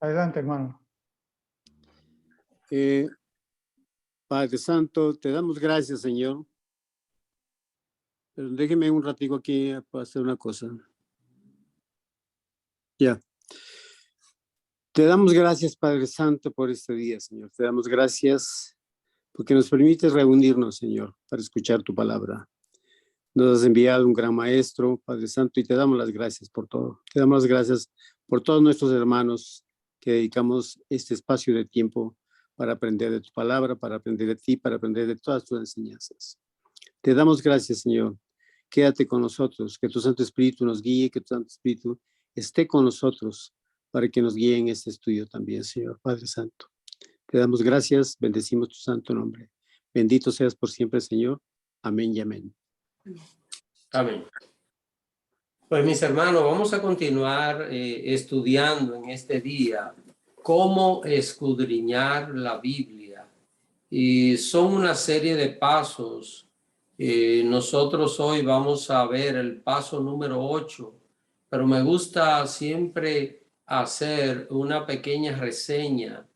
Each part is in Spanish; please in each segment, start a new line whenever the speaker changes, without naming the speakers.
Adelante, hermano.
Padre Santo, te damos gracias, Señor. Pero déjeme un ratico aquí para hacer una cosa. Ya. Te damos gracias, Padre Santo, por este día, Señor. Te damos gracias porque nos permites reunirnos, Señor, para escuchar tu palabra. Nos has enviado un gran maestro, Padre Santo, y te damos las gracias por todo. Te damos las gracias por todos nuestros hermanos que dedicamos este espacio de tiempo para aprender de tu palabra, para aprender de ti, para aprender de todas tus enseñanzas. Te damos gracias, Señor. Quédate con nosotros, que tu Santo Espíritu nos guíe, que tu Santo Espíritu esté con nosotros para que nos guíe en este estudio también, Señor Padre Santo. Te damos gracias, bendecimos tu santo nombre. Bendito seas por siempre, Señor. Amén y amén.
Amén. Pues mis hermanos, vamos a continuar estudiando en este día cómo escudriñar la Biblia. Y son una serie de pasos. Nosotros hoy vamos a ver el paso número 8, pero me gusta siempre hacer una pequeña reseña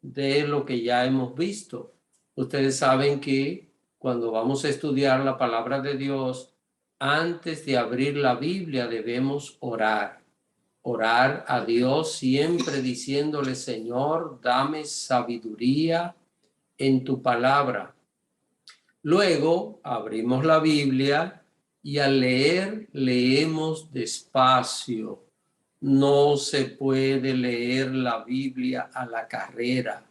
de lo que ya hemos visto. Ustedes saben que cuando vamos a estudiar la palabra de Dios, antes de abrir la Biblia debemos orar. Orar a Dios siempre diciéndole: Señor, dame sabiduría en tu palabra. Luego abrimos la Biblia y al leer leemos despacio. No se puede leer la Biblia a la carrera.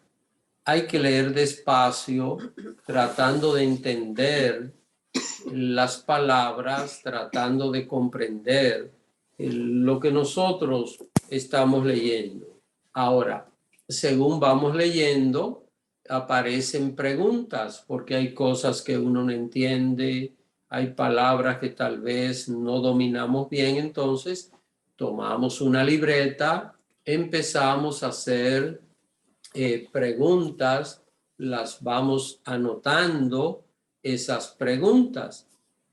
Hay que leer despacio, tratando de entender las palabras, tratando de comprender lo que nosotros estamos leyendo. Ahora, según vamos leyendo, aparecen preguntas, porque hay cosas que uno no entiende, hay palabras que tal vez no dominamos bien, entonces tomamos una libreta, empezamos a hacer preguntas, las vamos anotando esas preguntas.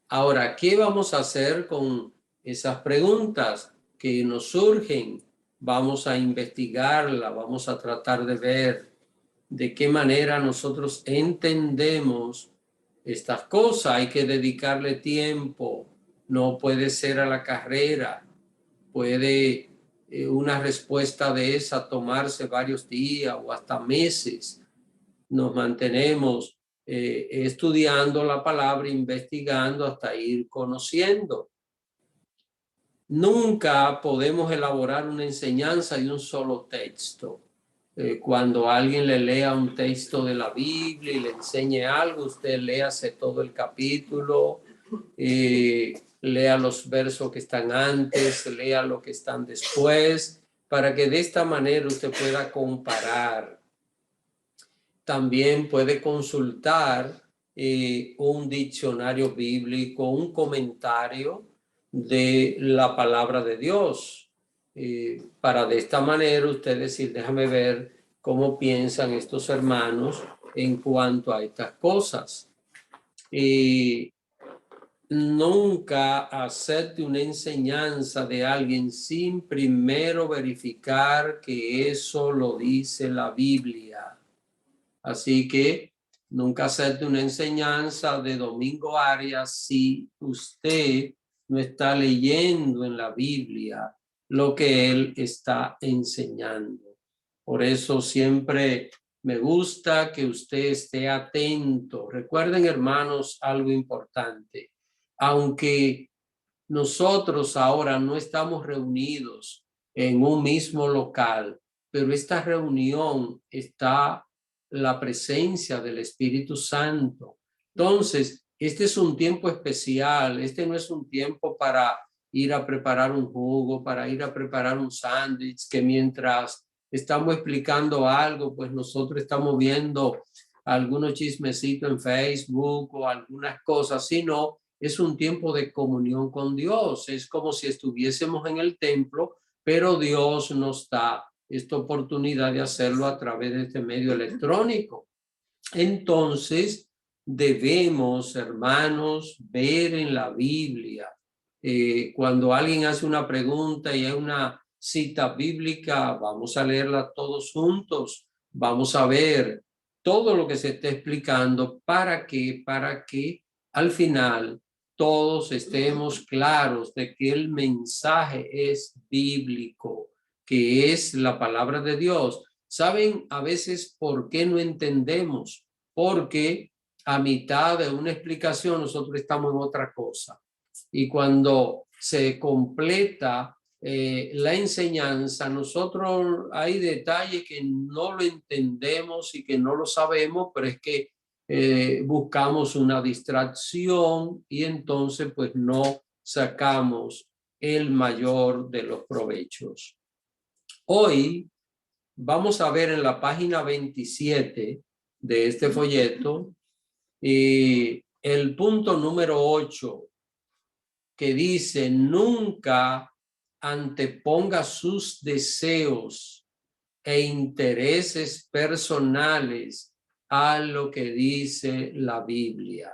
Ahora, ¿qué vamos a hacer con esas preguntas que nos surgen? Vamos a investigarla, vamos a tratar de ver de qué manera nosotros entendemos estas cosas. Hay que dedicarle tiempo, no puede ser a la carrera, puede una respuesta de esa tomarse varios días o hasta meses. Nos mantenemos estudiando la palabra, investigando hasta ir conociendo. Nunca podemos elaborar una enseñanza de un solo texto. Cuando alguien le lea un texto de la Biblia y le enseñe algo, usted léase todo el capítulo, lea los versos que están antes, lea lo que están después, para que de esta manera usted pueda comparar. También puede consultar un diccionario bíblico, un comentario de la palabra de Dios, para de esta manera usted decir: déjame ver cómo piensan estos hermanos en cuanto a estas cosas. Nunca acepte una enseñanza de alguien sin primero verificar que eso lo dice la Biblia. Así que nunca acepte una enseñanza de Domingo Arias si usted no está leyendo en la Biblia lo que él está enseñando. Por eso siempre me gusta que usted esté atento. Recuerden, hermanos, algo importante. Aunque nosotros ahora no estamos reunidos en un mismo local, pero esta reunión está la presencia del Espíritu Santo. Entonces, este es un tiempo especial. Este no es un tiempo para ir a preparar un jugo, para ir a preparar un sándwich, que mientras estamos explicando algo, pues nosotros estamos viendo algunos chismecitos en Facebook o algunas cosas, sino es un tiempo de comunión con Dios. Es como si estuviésemos en el templo, pero Dios nos da esta oportunidad de hacerlo a través de este medio electrónico. Entonces, debemos, hermanos, ver en la Biblia. Cuando alguien hace una pregunta y hay una cita bíblica, vamos a leerla todos juntos, vamos a ver todo lo que se está explicando para que al final todos estemos claros de que el mensaje es bíblico, que es la palabra de Dios. ¿Saben a veces por qué no entendemos? Porque a mitad de una explicación nosotros estamos en otra cosa. Y cuando se completa la enseñanza, nosotros hay detalles que no lo entendemos y que no lo sabemos, pero es que buscamos una distracción y entonces pues no sacamos el mayor de los provechos. Hoy vamos a ver en la página 27 de este folleto el punto número 8, que dice: nunca anteponga sus deseos e intereses personales a lo que dice la Biblia.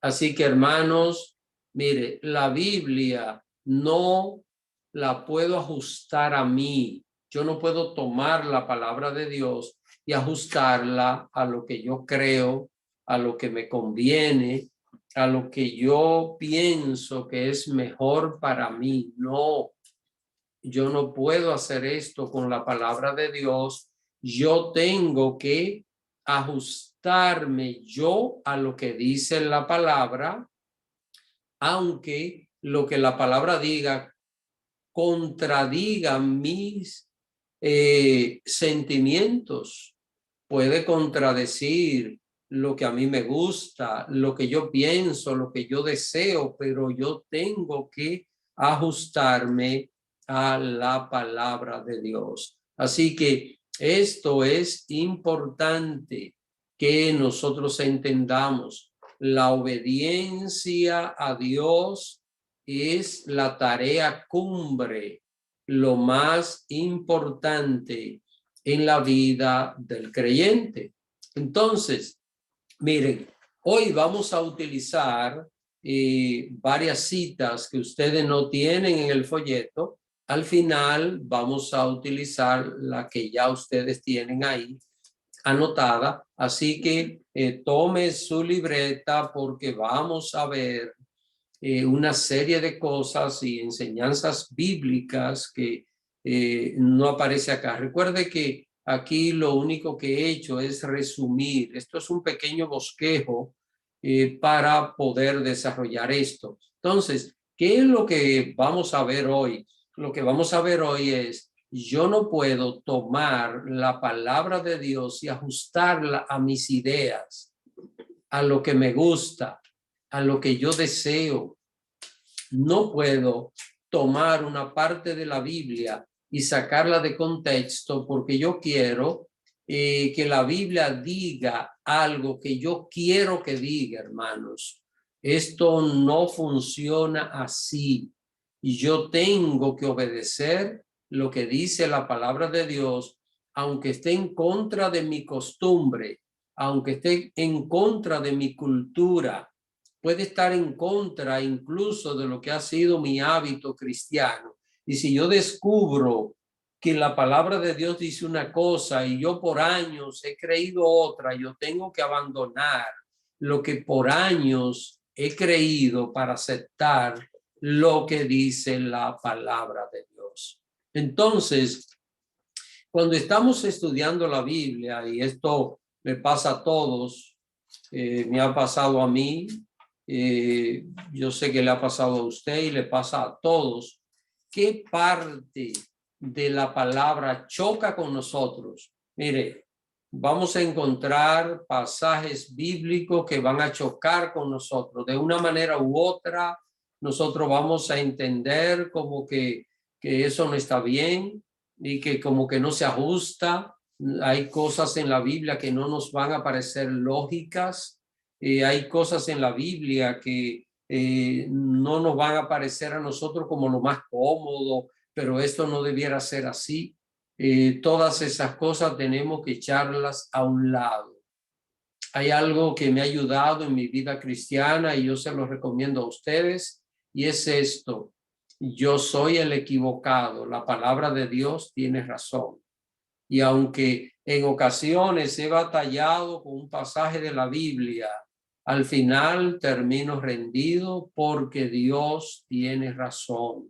Así que, hermanos, mire, la Biblia no la puedo ajustar a mí. Yo no puedo tomar la palabra de Dios y ajustarla a lo que yo creo, a lo que me conviene, a lo que yo pienso que es mejor para mí. No, yo no puedo hacer esto con la palabra de Dios. Yo tengo que ajustarme yo a lo que dice la palabra, aunque lo que la palabra diga contradiga mis sentimientos, puede contradecir lo que a mí me gusta, lo que yo pienso, lo que yo deseo, pero yo tengo que ajustarme a la palabra de Dios. Así que esto es importante que nosotros entendamos. La obediencia a Dios es la tarea cumbre, lo más importante en la vida del creyente. Entonces, miren, hoy vamos a utilizar varias citas que ustedes no tienen en el folleto. Al final vamos a utilizar la que ya ustedes tienen ahí anotada. Así que tome su libreta porque vamos a ver una serie de cosas y enseñanzas bíblicas que no aparece acá. Recuerde que aquí lo único que he hecho es resumir. Esto es un pequeño bosquejo para poder desarrollar esto. Entonces, ¿qué es lo que vamos a ver hoy? Lo que vamos a ver hoy es: yo no puedo tomar la palabra de Dios y ajustarla a mis ideas, a lo que me gusta, a lo que yo deseo. No puedo tomar una parte de la Biblia y sacarla de contexto porque yo quiero que la Biblia diga algo que yo quiero que diga, hermanos. Esto no funciona así. Y yo tengo que obedecer lo que dice la palabra de Dios, aunque esté en contra de mi costumbre, aunque esté en contra de mi cultura, puede estar en contra incluso de lo que ha sido mi hábito cristiano. Y si yo descubro que la palabra de Dios dice una cosa y yo por años he creído otra, yo tengo que abandonar lo que por años he creído para aceptar lo que dice la palabra de Dios. Entonces, cuando estamos estudiando la Biblia, y esto me pasa a todos, me ha pasado a mí, yo sé que le ha pasado a usted y le pasa a todos, ¿qué parte de la palabra choca con nosotros? Mire, vamos a encontrar pasajes bíblicos que van a chocar con nosotros de una manera u otra. Nosotros vamos a entender como que eso no está bien y que como que no se ajusta. Hay cosas en la Biblia que no nos van a parecer lógicas. Hay cosas en la Biblia que no nos van a parecer a nosotros como lo más cómodo, pero esto no debiera ser así. Todas esas cosas tenemos que echarlas a un lado. Hay algo que me ha ayudado en mi vida cristiana y yo se lo recomiendo a ustedes, y es esto: yo soy el equivocado, la palabra de Dios tiene razón. Y aunque en ocasiones he batallado con un pasaje de la Biblia, al final termino rendido porque Dios tiene razón.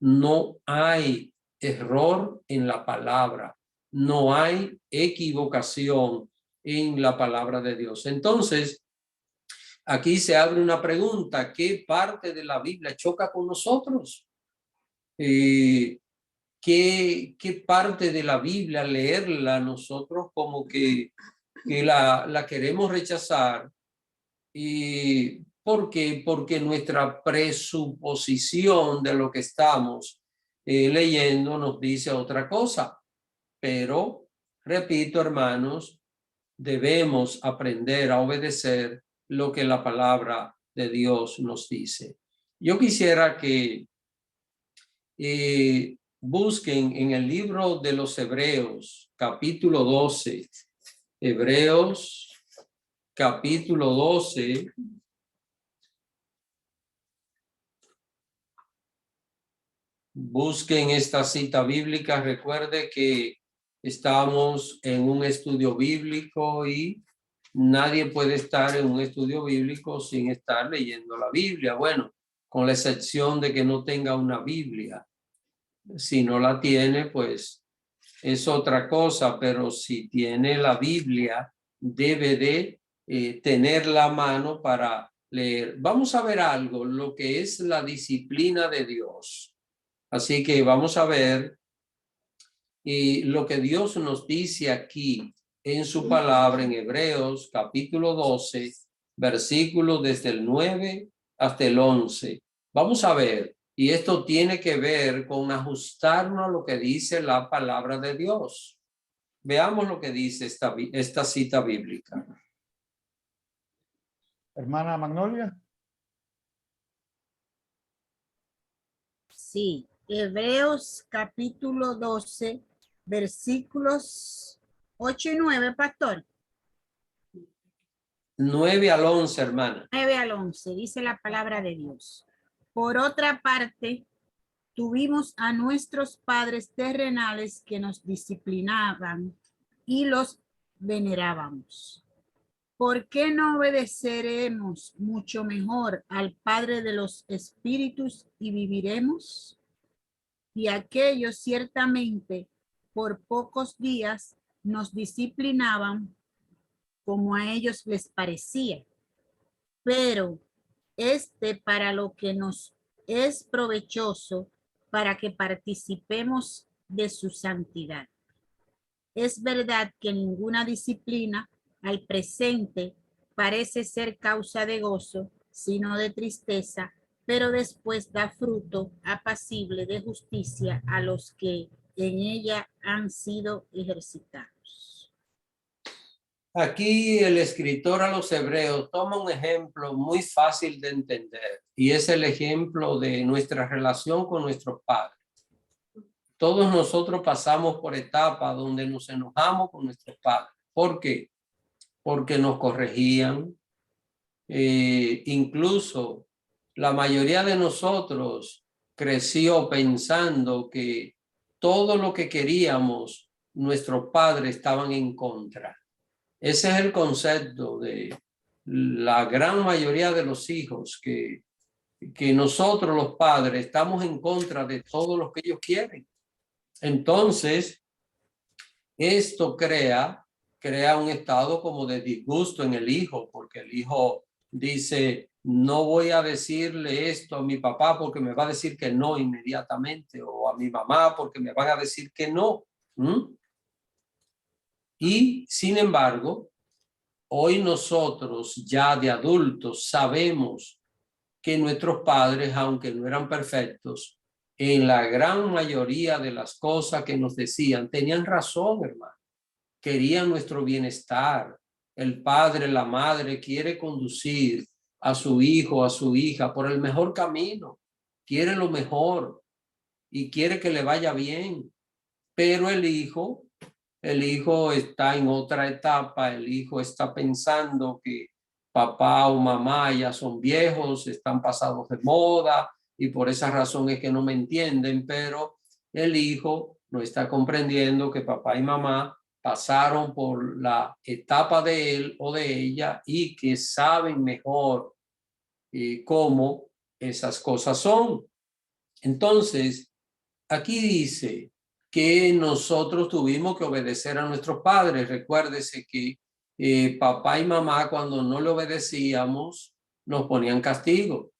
No hay error en la palabra, no hay equivocación en la palabra de Dios. Entonces, aquí se abre una pregunta: ¿qué parte de la Biblia choca con nosotros? ¿Qué parte de la Biblia leerla nosotros como que la queremos rechazar? ¿Y por qué? Porque nuestra presuposición de lo que estamos leyendo nos dice otra cosa. Pero, repito, hermanos, debemos aprender a obedecer lo que la palabra de Dios nos dice. Yo quisiera que busquen en el libro de los Hebreos, capítulo 12. Hebreos, capítulo 12. Busquen esta cita bíblica. Recuerde que estamos en un estudio bíblico y nadie puede estar en un estudio bíblico sin estar leyendo la Biblia. Bueno, con la excepción de que no tenga una Biblia. Si no la tiene, pues es otra cosa, pero si tiene la Biblia, debe de tener la mano para leer. Vamos a ver algo, lo que es la disciplina de Dios. Así que vamos a ver lo que Dios nos dice aquí en su palabra en Hebreos capítulo 12, versículos desde el 9 hasta el 11. Vamos a ver, y esto tiene que ver con ajustarnos a lo que dice la palabra de Dios. Veamos lo que dice esta cita bíblica.
Hermana Magnolia.
Sí, Hebreos capítulo 12, versículos 8 y 9, pastor.
9 al 11, hermana.
9 al 11, dice la palabra de Dios. Por otra parte, tuvimos a nuestros padres terrenales que nos disciplinaban y los venerábamos. ¿Por qué no obedeceremos mucho mejor al Padre de los Espíritus y viviremos? Y aquellos ciertamente por pocos días nos disciplinaban como a ellos les parecía, pero para lo que nos es provechoso, para que participemos de su santidad. Es verdad que ninguna disciplina al presente parece ser causa de gozo, sino de tristeza, pero después da fruto apacible de justicia a los que en ella han sido ejercitados.
Aquí el escritor a los Hebreos toma un ejemplo muy fácil de entender y es el ejemplo de nuestra relación con nuestros padres. Todos nosotros pasamos por etapas donde nos enojamos con nuestros padres. ¿Por qué? Porque nos corregían. Incluso la mayoría de nosotros creció pensando que todo lo que queríamos, nuestros padres estaban en contra. Ese es el concepto de la gran mayoría de los hijos, que nosotros los padres estamos en contra de todo lo que ellos quieren. Entonces, esto crea un estado como de disgusto en el hijo, porque el hijo dice, no voy a decirle esto a mi papá porque me va a decir que no inmediatamente, o a mi mamá porque me van a decir que no. Y sin embargo, hoy nosotros ya de adultos sabemos que nuestros padres, aunque no eran perfectos, en la gran mayoría de las cosas que nos decían, tenían razón, hermano. Querían nuestro bienestar. El padre, la madre quiere conducir a su hijo, a su hija por el mejor camino. Quiere lo mejor y quiere que le vaya bien. Pero el hijo está en otra etapa. El hijo está pensando que papá o mamá ya son viejos, están pasados de moda y por esa razón es que no me entienden, pero el hijo no está comprendiendo que papá y mamá pasaron por la etapa de él o de ella y que saben mejor cómo esas cosas son. Entonces, aquí dice que nosotros tuvimos que obedecer a nuestros padres. Recuérdese que papá y mamá, cuando no le obedecíamos, nos ponían castigo.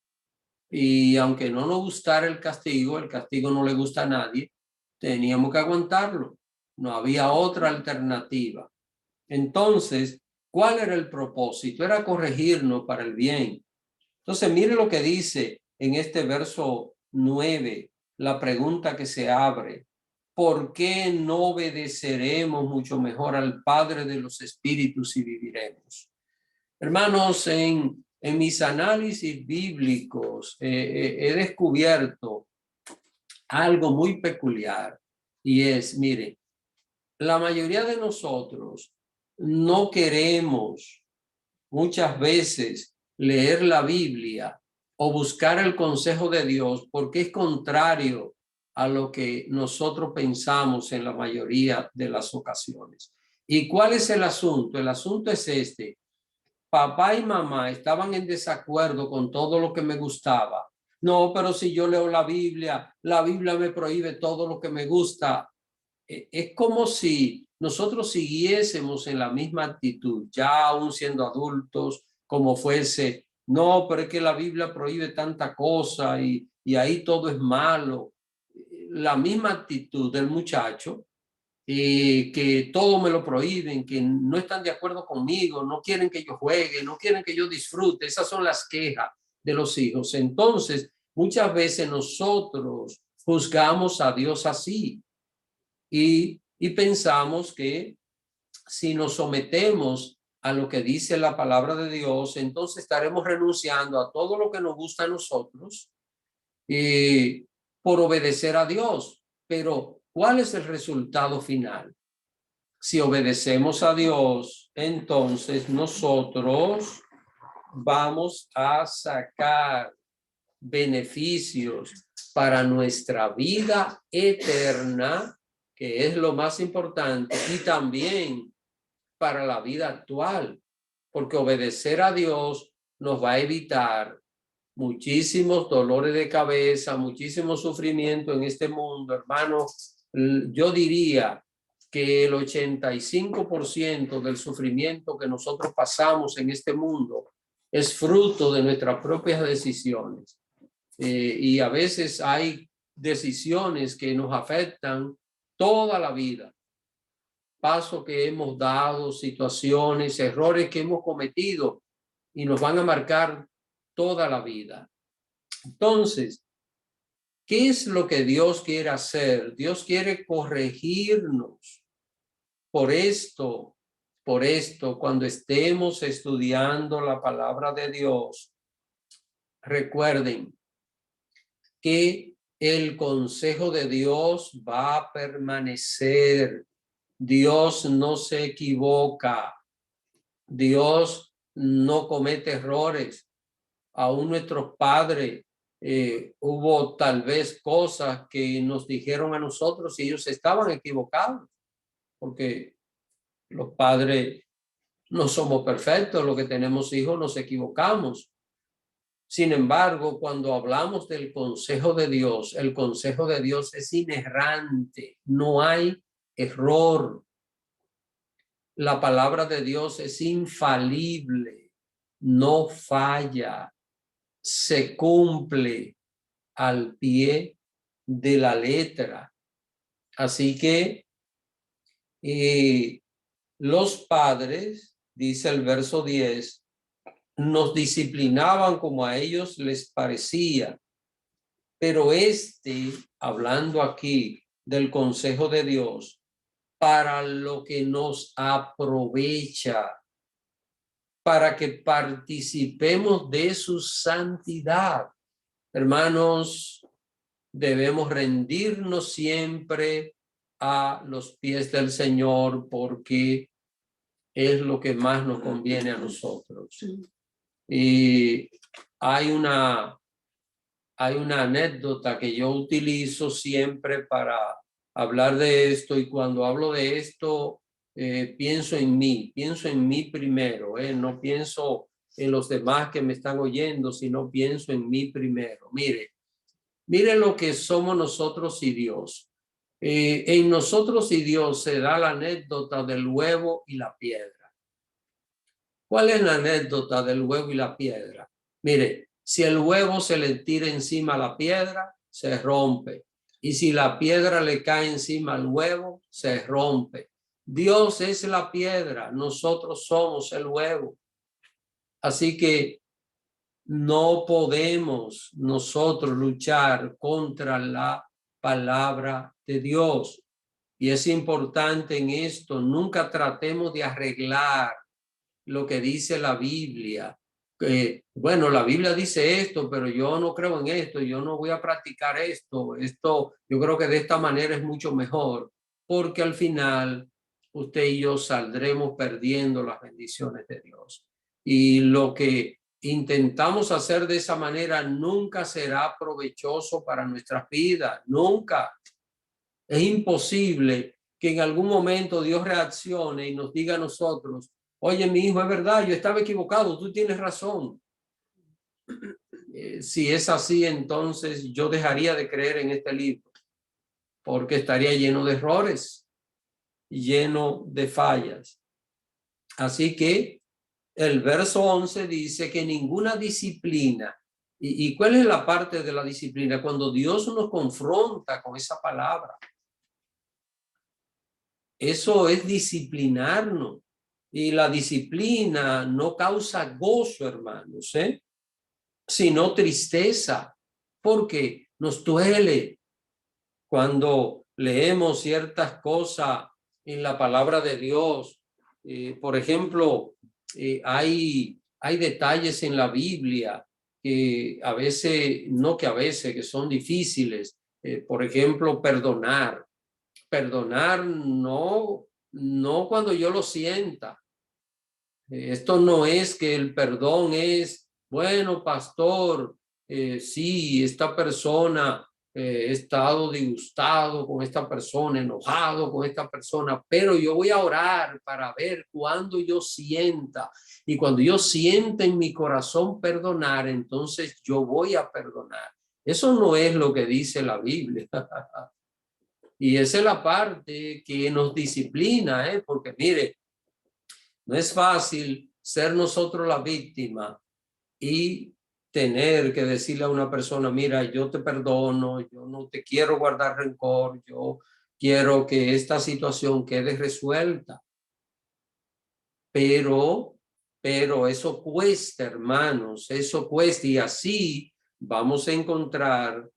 Y aunque no nos gustara el castigo no le gusta a nadie, teníamos que aguantarlo. No había otra alternativa. Entonces, ¿cuál era el propósito? Era corregirnos para el bien. Entonces, mire lo que dice en este verso 9, la pregunta que se abre. ¿Por qué no obedeceremos mucho mejor al Padre de los Espíritus y viviremos? Hermanos, en mis análisis bíblicos he descubierto algo muy peculiar y es, mire, la mayoría de nosotros no queremos muchas veces leer la Biblia o buscar el consejo de Dios porque es contrario a lo que nosotros pensamos en la mayoría de las ocasiones. ¿Y cuál es el asunto? El asunto es este. Papá y mamá estaban en desacuerdo con todo lo que me gustaba. No, pero si yo leo la Biblia me prohíbe todo lo que me gusta. Es como si nosotros siguiésemos en la misma actitud, ya aún siendo adultos, como fuese, no, pero es que la Biblia prohíbe tanta cosa y ahí todo es malo. La misma actitud del muchacho, que todo me lo prohíben, que no están de acuerdo conmigo, no quieren que yo juegue, no quieren que yo disfrute. Esas son las quejas de los hijos. Entonces, muchas veces nosotros juzgamos a Dios así. Y pensamos que si nos sometemos a lo que dice la palabra de Dios, entonces estaremos renunciando a todo lo que nos gusta a nosotros por obedecer a Dios. Pero, ¿cuál es el resultado final? Si obedecemos a Dios, entonces nosotros vamos a sacar beneficios para nuestra vida eterna, que es lo más importante, y también para la vida actual, porque obedecer a Dios nos va a evitar muchísimos dolores de cabeza, muchísimo sufrimiento en este mundo, hermano. Yo diría que el 85% del sufrimiento que nosotros pasamos en este mundo es fruto de nuestras propias decisiones. Y a veces hay decisiones que nos afectan toda la vida. Pasos que hemos dado, situaciones, errores que hemos cometido y nos van a marcar toda la vida. Entonces, ¿qué es lo que Dios quiere hacer? Dios quiere corregirnos. Por esto, cuando estemos estudiando la palabra de Dios, recuerden que el consejo de Dios va a permanecer. Dios no se equivoca. Dios no comete errores. Aún nuestros padres, hubo tal vez cosas que nos dijeron a nosotros y ellos estaban equivocados, porque los padres no somos perfectos, los que tenemos hijos nos equivocamos. Sin embargo, cuando hablamos del consejo de Dios, el consejo de Dios es inerrante, no hay error. La palabra de Dios es infalible, no falla, se cumple al pie de la letra. Así que los padres, dice el verso 10, nos disciplinaban como a ellos les parecía, pero hablando aquí del consejo de Dios, para lo que nos aprovecha, para que participemos de su santidad. Hermanos, debemos rendirnos siempre a los pies del Señor porque es lo que más nos conviene a nosotros. Y hay una hay una anécdota que yo utilizo siempre para hablar de esto, y cuando hablo de esto, pienso en mí primero, no pienso en los demás que me están oyendo, sino pienso en mí primero. Mire lo que somos nosotros y Dios. En nosotros y Dios se da la anécdota del huevo y la piedra. ¿Cuál es la anécdota del huevo y la piedra? Mire, si el huevo se le tira encima a la piedra, se rompe. Y si la piedra le cae encima al huevo, se rompe. Dios es la piedra, nosotros somos el huevo. Así que no podemos nosotros luchar contra la palabra de Dios. Y es importante en esto, nunca tratemos de arreglar lo que dice la Biblia. Bueno, la Biblia dice esto, pero yo no creo en esto, yo no voy a practicar esto. Esto, yo creo que de esta manera es mucho mejor, porque al final usted y yo saldremos perdiendo las bendiciones de Dios. Y lo que intentamos hacer de esa manera nunca será provechoso para nuestras vidas, nunca. Es imposible que en algún momento Dios reaccione y nos diga a nosotros: oye, mi hijo, es verdad, yo estaba equivocado, tú tienes razón. Si es así, entonces yo dejaría de creer en este libro, porque estaría lleno de errores, lleno de fallas. Así que el verso 11 dice que ninguna disciplina. ¿Y cuál es la parte de la disciplina? Cuando Dios nos confronta con esa palabra. Eso es disciplinarnos. Y la disciplina no causa gozo, hermanos, sino tristeza, porque nos duele cuando leemos ciertas cosas en la palabra de Dios. Por ejemplo, hay detalles en la Biblia que a veces, que son difíciles. Por ejemplo, perdonar no cuando yo lo sienta. Esto no es que el perdón es, bueno, pastor, sí, esta persona, he estado disgustado con esta persona, enojado con esta persona, pero yo voy a orar para ver cuando yo sienta. Y cuando yo sienta en mi corazón perdonar, entonces yo voy a perdonar. Eso no es lo que dice la Biblia. Y esa es la parte que nos disciplina, porque mire, no es fácil ser nosotros la víctima y tener que decirle a una persona: mira, yo te perdono, yo no te quiero guardar rencor, yo quiero que esta situación quede resuelta. Pero eso cuesta, hermanos, eso cuesta, y así vamos a encontrar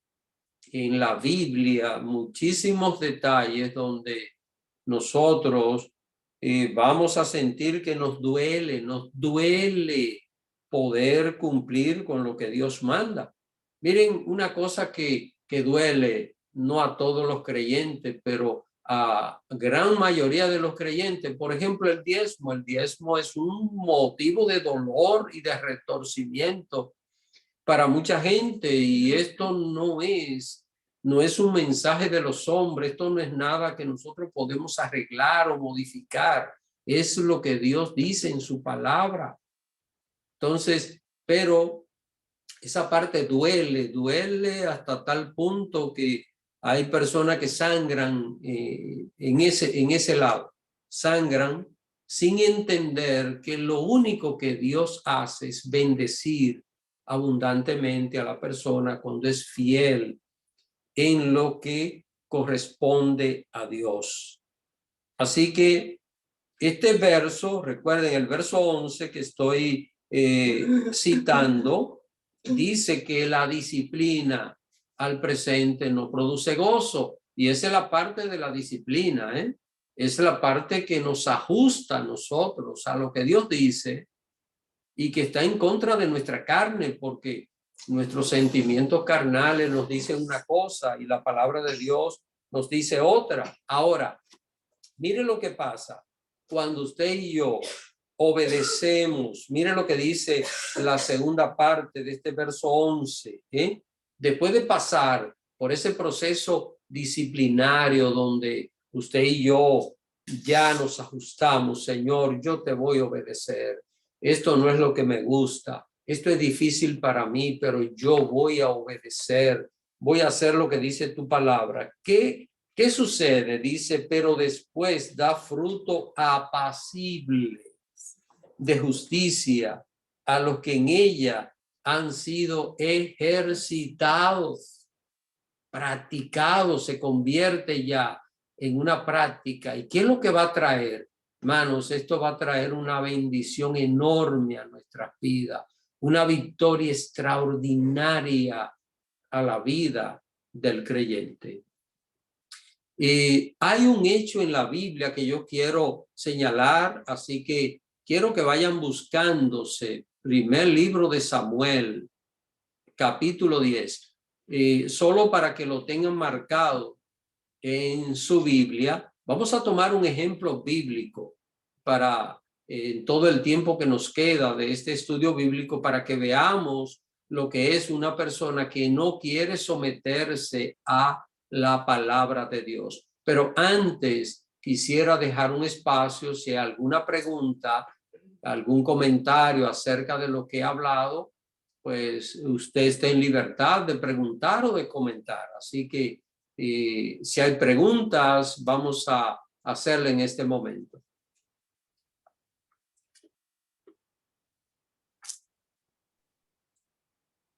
en la Biblia muchísimos detalles donde nosotros vamos a sentir que nos duele poder cumplir con lo que Dios manda. Miren, una cosa que duele, no a todos los creyentes, pero a gran mayoría de los creyentes, por ejemplo, el diezmo. El diezmo es un motivo de dolor y de retorcimiento para mucha gente, y esto no es un mensaje de los hombres, esto no es nada que nosotros podemos arreglar o modificar, es lo que Dios dice en su palabra. Entonces, pero esa parte duele hasta tal punto que hay personas que sangran en ese lado, sangran sin entender que lo único que Dios hace es bendecir abundantemente a la persona cuando es fiel en lo que corresponde a Dios. Así que este verso, recuerden el verso 11 que estoy citando, dice que la disciplina al presente no produce gozo, y esa es la parte de la disciplina, es la parte que nos ajusta a nosotros a lo que Dios dice y que está en contra de nuestra carne, porque nuestros sentimientos carnales nos dicen una cosa y la palabra de Dios nos dice otra. Ahora, mire lo que pasa cuando usted y yo obedecemos. Mire lo que dice la segunda parte de este verso 11, después de pasar por ese proceso disciplinario donde usted y yo ya nos ajustamos, Señor, yo te voy a obedecer. Esto no es lo que me gusta. Esto es difícil para mí, pero yo voy a obedecer. Voy a hacer lo que dice tu palabra. ¿Qué sucede? Dice, pero después da fruto apacible de justicia a los que en ella han sido ejercitados, practicados, se convierte ya en una práctica. ¿Y qué es lo que va a traer? Hermanos, esto va a traer una bendición enorme a nuestras vidas, una victoria extraordinaria a la vida del creyente. Hay un hecho en la Biblia que yo quiero señalar, así que quiero que vayan buscándose. Primer libro de Samuel, capítulo 10. Solo para que lo tengan marcado en su Biblia. Vamos a tomar un ejemplo bíblico para todo el tiempo que nos queda de este estudio bíblico, para que veamos lo que es una persona que no quiere someterse a la palabra de Dios. Pero antes quisiera dejar un espacio, si hay alguna pregunta, algún comentario acerca de lo que he hablado, pues usted está en libertad de preguntar o de comentar. Así que si hay preguntas, vamos a hacerle en este momento.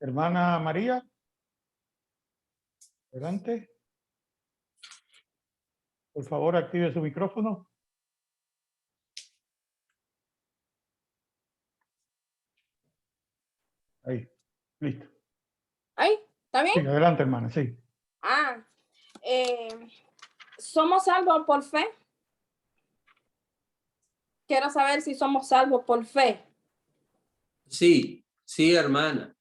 Hermana María, adelante. Por favor, active su micrófono. Ahí, listo.
Ay, ¿está bien?
Sí, adelante, hermana, sí.
¿Somos salvos por fe? Quiero saber si somos salvos por fe.
Sí, hermana.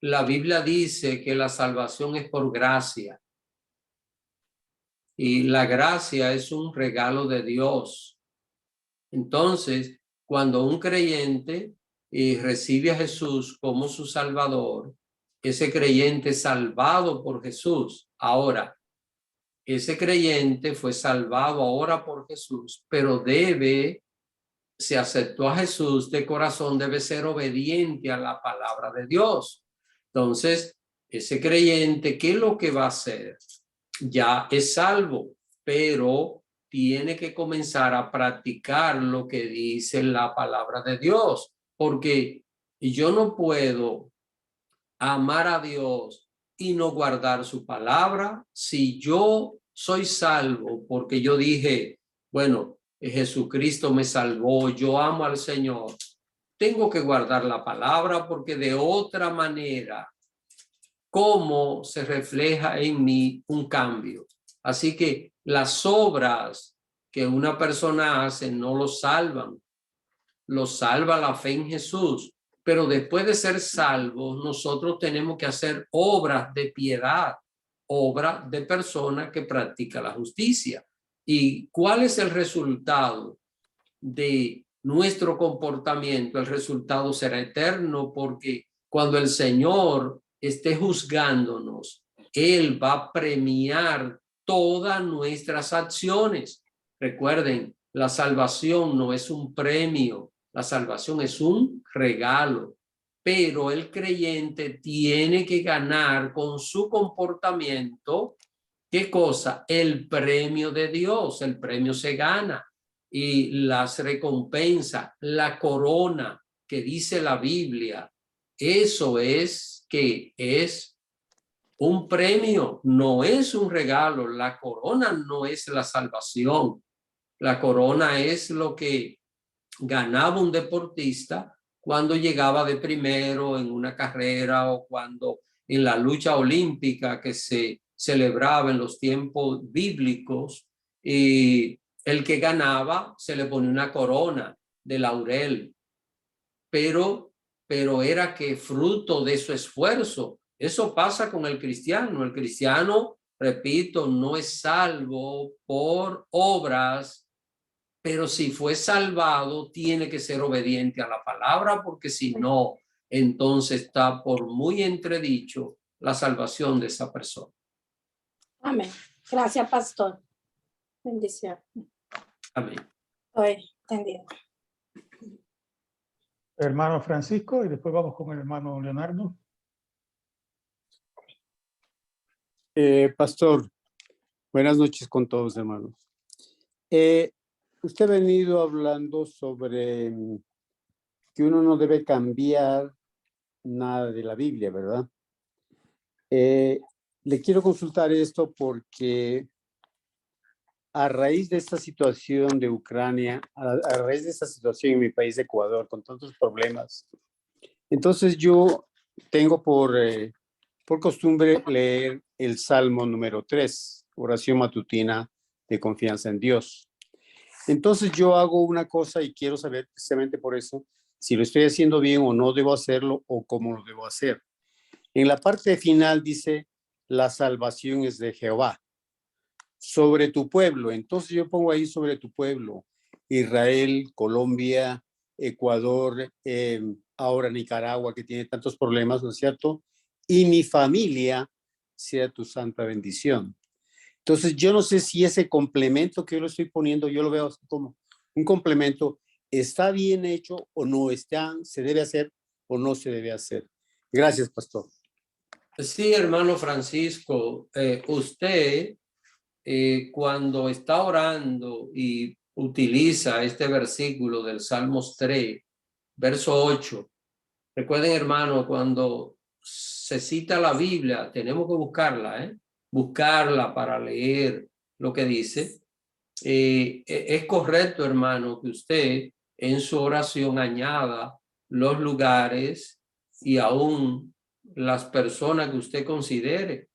La Biblia dice que la salvación es por gracia. Y la gracia es un regalo de Dios. Entonces, cuando un creyente recibe a Jesús como su Salvador, ese creyente es salvado por Jesús. Ahora, ese creyente fue salvado ahora por Jesús, pero se aceptó a Jesús de corazón, debe ser obediente a la palabra de Dios. Entonces, ese creyente, ¿qué es lo que va a hacer? Ya es salvo, pero tiene que comenzar a practicar lo que dice la palabra de Dios, porque yo no puedo amar a Dios y no guardar su palabra. Si yo soy salvo porque yo dije, bueno, Jesucristo me salvó, yo amo al Señor, tengo que guardar la palabra, porque de otra manera, ¿cómo se refleja en mí un cambio? Así que las obras que una persona hace no lo salvan. Lo salva la fe en Jesús. Pero después de ser salvos, nosotros tenemos que hacer obras de piedad, obras de persona que practica la justicia. ¿Y cuál es el resultado de nuestro comportamiento? El resultado será eterno, porque cuando el Señor esté juzgándonos, Él va a premiar todas nuestras acciones. Recuerden, la salvación no es un premio, la salvación es un regalo, pero el creyente tiene que ganar con su comportamiento, ¿qué cosa? El premio de Dios. El premio se gana, y las recompensas, la corona que dice la Biblia, eso es que es un premio, no es un regalo. La corona no es la salvación. La corona es lo que ganaba un deportista cuando llegaba de primero en una carrera, o cuando en la lucha olímpica que se celebraba en los tiempos bíblicos, y el que ganaba se le ponía una corona de laurel, pero era que fruto de su esfuerzo. Eso pasa con el cristiano. El cristiano, repito, no es salvo por obras, pero si fue salvado, tiene que ser obediente a la palabra, porque si no, entonces está por muy entredicho la salvación de esa persona.
Amén. Gracias, pastor. Bendición.
Amén.
Estoy entendido.
Hermano Francisco, y después vamos con el hermano Leonardo.
Pastor, buenas noches con todos, hermanos. Usted ha venido hablando sobre que uno no debe cambiar nada de la Biblia, ¿verdad? Le quiero consultar esto porque a raíz de esta situación de Ucrania, a raíz de esta situación en mi país, Ecuador, con tantos problemas, entonces yo tengo por costumbre leer el Salmo número 3, oración matutina de confianza en Dios. Entonces yo hago una cosa y quiero saber precisamente por eso si lo estoy haciendo bien o no debo hacerlo o cómo lo debo hacer. En la parte final dice, la salvación es de Jehová, sobre tu pueblo. Entonces yo pongo ahí sobre tu pueblo, Israel, Colombia, Ecuador, ahora Nicaragua, que tiene tantos problemas, ¿no es cierto? Y mi familia sea tu santa bendición. Entonces yo no sé si ese complemento que yo lo estoy poniendo, yo lo veo así como un complemento, ¿está bien hecho o no está? ¿Se debe hacer o no se debe hacer? Gracias, pastor.
Sí, hermano Francisco, usted cuando está orando y utiliza este versículo del Salmos 3, verso 8, recuerden, hermano, cuando se cita la Biblia, tenemos que buscarla, buscarla para leer lo que dice. Es correcto, hermano, que usted en su oración añada los lugares y aún las personas que usted considere.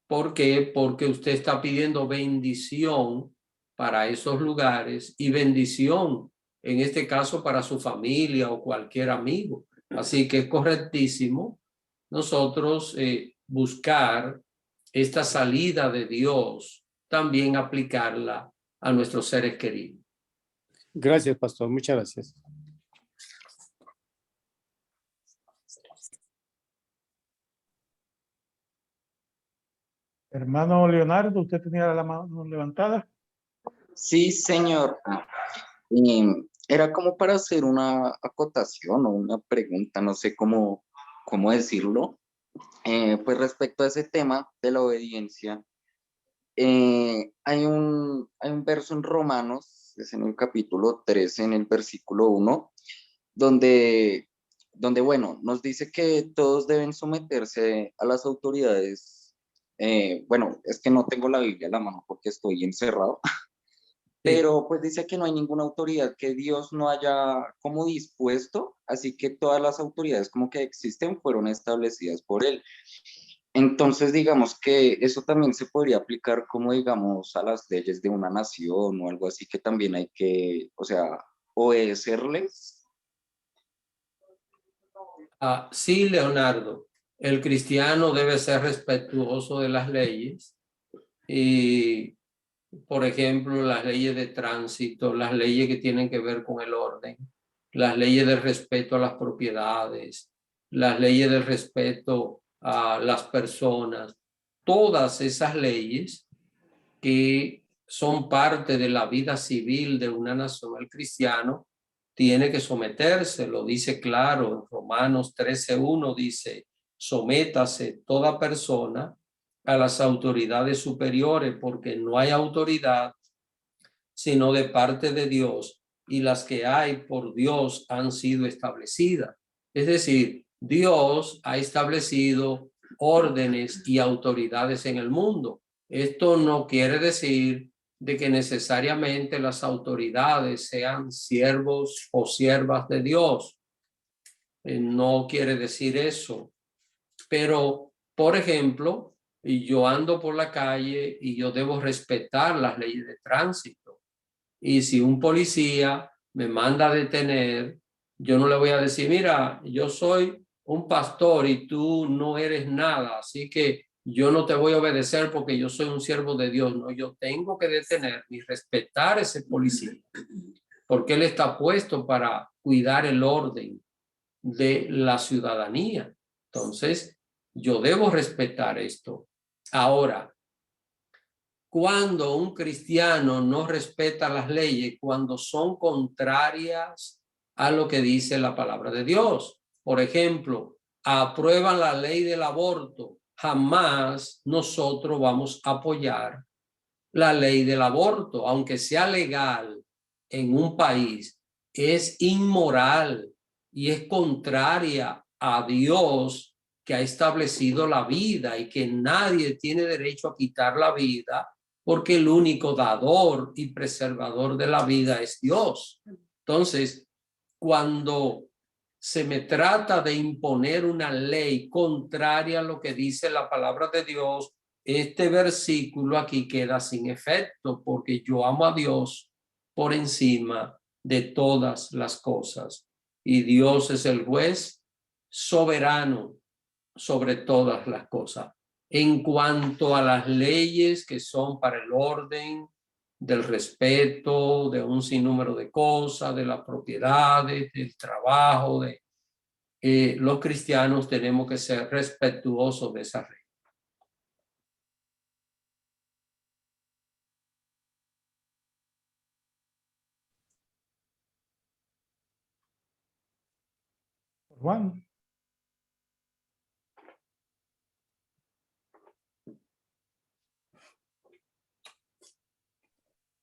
¿Por qué? Porque usted está pidiendo bendición para esos lugares y bendición, en este caso, para su familia o cualquier amigo. Así que es correctísimo nosotros buscar esta salida de Dios, también aplicarla a nuestros seres queridos.
Gracias, pastor. Muchas gracias.
Hermano Leonardo, usted tenía la mano levantada.
Sí, señor. Era como para hacer una acotación o una pregunta, no sé cómo decirlo. Pues respecto a ese tema de la obediencia, hay un verso en Romanos, es en el capítulo 13, en el versículo 1, donde bueno, nos dice que todos deben someterse a las autoridades. Bueno, es que no tengo la Biblia a la mano porque estoy encerrado. Pero pues dice que no hay ninguna autoridad que Dios no haya como dispuesto, así que todas las autoridades como que existen fueron establecidas por él. Entonces digamos que eso también se podría aplicar como digamos a las leyes de una nación o algo así que también hay que, o sea, obedecerles.
Sí, Leonardo, el cristiano debe ser respetuoso de las leyes y, por ejemplo, las leyes de tránsito, las leyes que tienen que ver con el orden, las leyes de respeto a las propiedades, las leyes de respeto a las personas, todas esas leyes que son parte de la vida civil de una nación. El cristiano tiene que someterse, lo dice claro, en Romanos 13:1 dice, sométase toda persona a las autoridades superiores, porque no hay autoridad sino de parte de Dios, y las que hay por Dios han sido establecidas. Es decir, Dios ha establecido órdenes y autoridades en el mundo. Esto no quiere decir de que necesariamente las autoridades sean siervos o siervas de Dios. No quiere decir eso. Pero, por ejemplo, yo ando por la calle y yo debo respetar las leyes de tránsito. Y si un policía me manda a detener, yo no le voy a decir, mira, yo soy un pastor y tú no eres nada, así que yo no te voy a obedecer porque yo soy un siervo de Dios. No, yo tengo que detener y respetar a ese policía, porque él está puesto para cuidar el orden de la ciudadanía. Entonces, yo debo respetar esto. Ahora, cuando un cristiano no respeta las leyes, cuando son contrarias a lo que dice la palabra de Dios. Por ejemplo, aprueban la ley del aborto. Jamás nosotros vamos a apoyar la ley del aborto, aunque sea legal en un país, es inmoral y es contraria a Dios, que ha establecido la vida y que nadie tiene derecho a quitar la vida, porque el único dador y preservador de la vida es Dios. Entonces, cuando se me trata de imponer una ley contraria a lo que dice la palabra de Dios, este versículo aquí queda sin efecto, porque yo amo a Dios por encima de todas las cosas. Y Dios es el juez soberano sobre todas las cosas. En cuanto a las leyes que son para el orden, del respeto, de un sinnúmero de cosas, de las propiedades, del trabajo, los cristianos tenemos que ser respetuosos de esa ley.
Juan.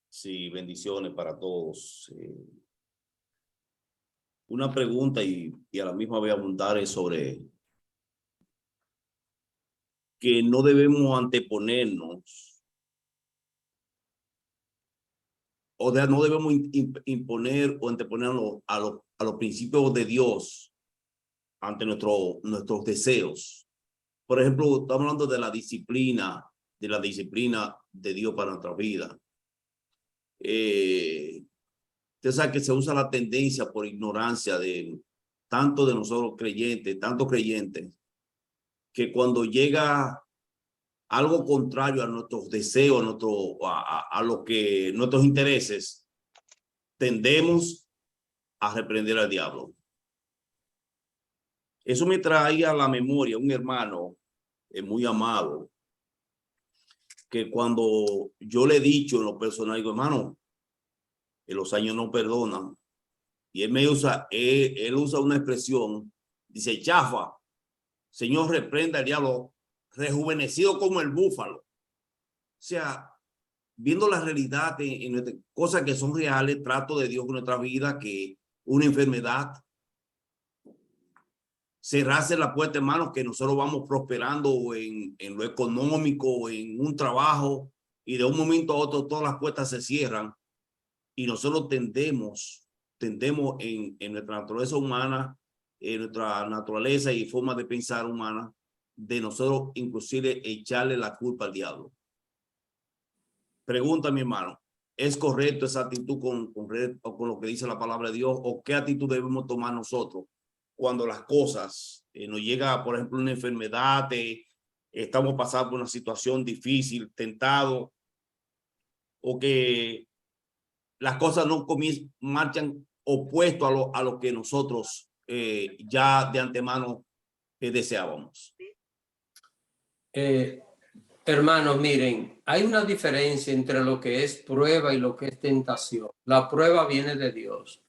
Sí, bendiciones para todos. Una pregunta y a la misma vez abundar es sobre que no debemos anteponernos o no debemos imponer o anteponernos a los principios de Dios ante nuestros deseos. Por ejemplo, estamos hablando de la disciplina de Dios para nuestra vida. Usted sabe que se usa la tendencia por ignorancia de tanto de nosotros creyentes, tanto creyentes, que cuando llega algo contrario a nuestros deseos, a lo que nuestros intereses, tendemos a reprender al diablo. Eso me trae a la memoria un hermano muy amado, que cuando yo le he dicho en lo personal, digo, hermano, los años no perdonan. Y él usa una expresión, dice, chafa, Señor, reprenda al diablo, rejuvenecido como el búfalo. O sea, viendo la realidad en cosas que son reales, trato de Dios con nuestra vida, que una enfermedad, cerrarse la puerta, hermanos, que nosotros vamos prosperando en lo económico, en un trabajo, y de un momento a otro todas las puertas se cierran, y nosotros tendemos en nuestra naturaleza humana, en nuestra naturaleza y forma de pensar humana, de nosotros inclusive echarle la culpa al diablo. Pregunta, mi hermano, ¿es correcto esa actitud con lo que dice la palabra de Dios? ¿O qué actitud debemos tomar nosotros cuando las cosas nos llega, por ejemplo, una enfermedad, estamos pasando por una situación difícil, tentado, o que las cosas no marchan opuesto a lo que nosotros ya de antemano deseábamos?
Hermanos, miren, hay una diferencia entre lo que es prueba y lo que es tentación. La prueba viene de Dios.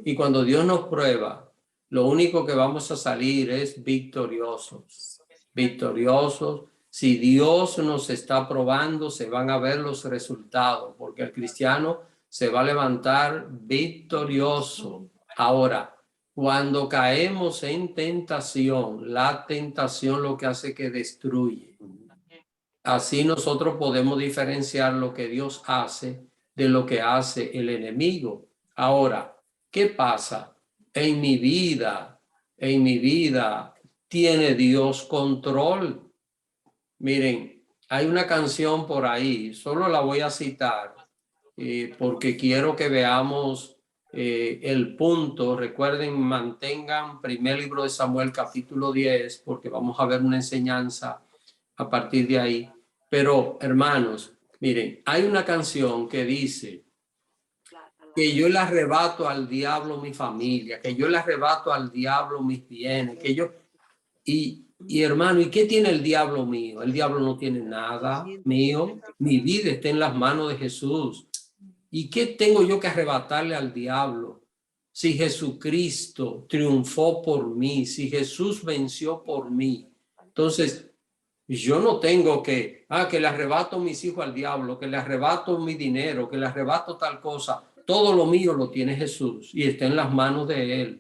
Y cuando Dios nos prueba, lo único que vamos a salir es victoriosos. Victoriosos. Si Dios nos está probando, se van a ver los resultados, porque el cristiano se va a levantar victorioso. Ahora, cuando caemos en tentación, la tentación lo que hace es que destruye. Así nosotros podemos diferenciar lo que Dios hace de lo que hace el enemigo. Ahora, ¿qué pasa? En mi vida, ¿tiene Dios control? Miren, hay una canción por ahí, solo la voy a citar porque quiero que veamos el punto. Recuerden, mantengan primer libro de Samuel capítulo 10, porque vamos a ver una enseñanza a partir de ahí. Pero hermanos, miren, hay una canción que dice, que yo le arrebato al diablo mi familia, que yo le arrebato al diablo mis bienes, que yo... Y hermano, ¿y qué tiene el diablo mío? El diablo no tiene nada mío. Mi vida está en las manos de Jesús. ¿Y qué tengo yo que arrebatarle al diablo? Si Jesucristo triunfó por mí, si Jesús venció por mí. Entonces, yo no tengo que le arrebato mis hijos al diablo, que le arrebato mi dinero, que le arrebato tal cosa. Todo lo mío lo tiene Jesús y está en las manos de Él.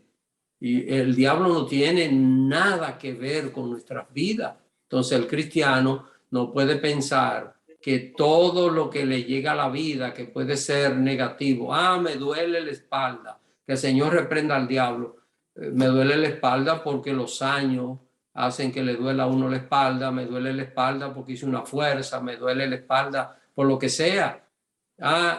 Y el diablo no tiene nada que ver con nuestras vidas. Entonces el cristiano no puede pensar que todo lo que le llega a la vida, que puede ser negativo, me duele la espalda, que el Señor reprenda al diablo. Me duele la espalda porque los años hacen que le duela a uno la espalda, me duele la espalda porque hice una fuerza, me duele la espalda por lo que sea.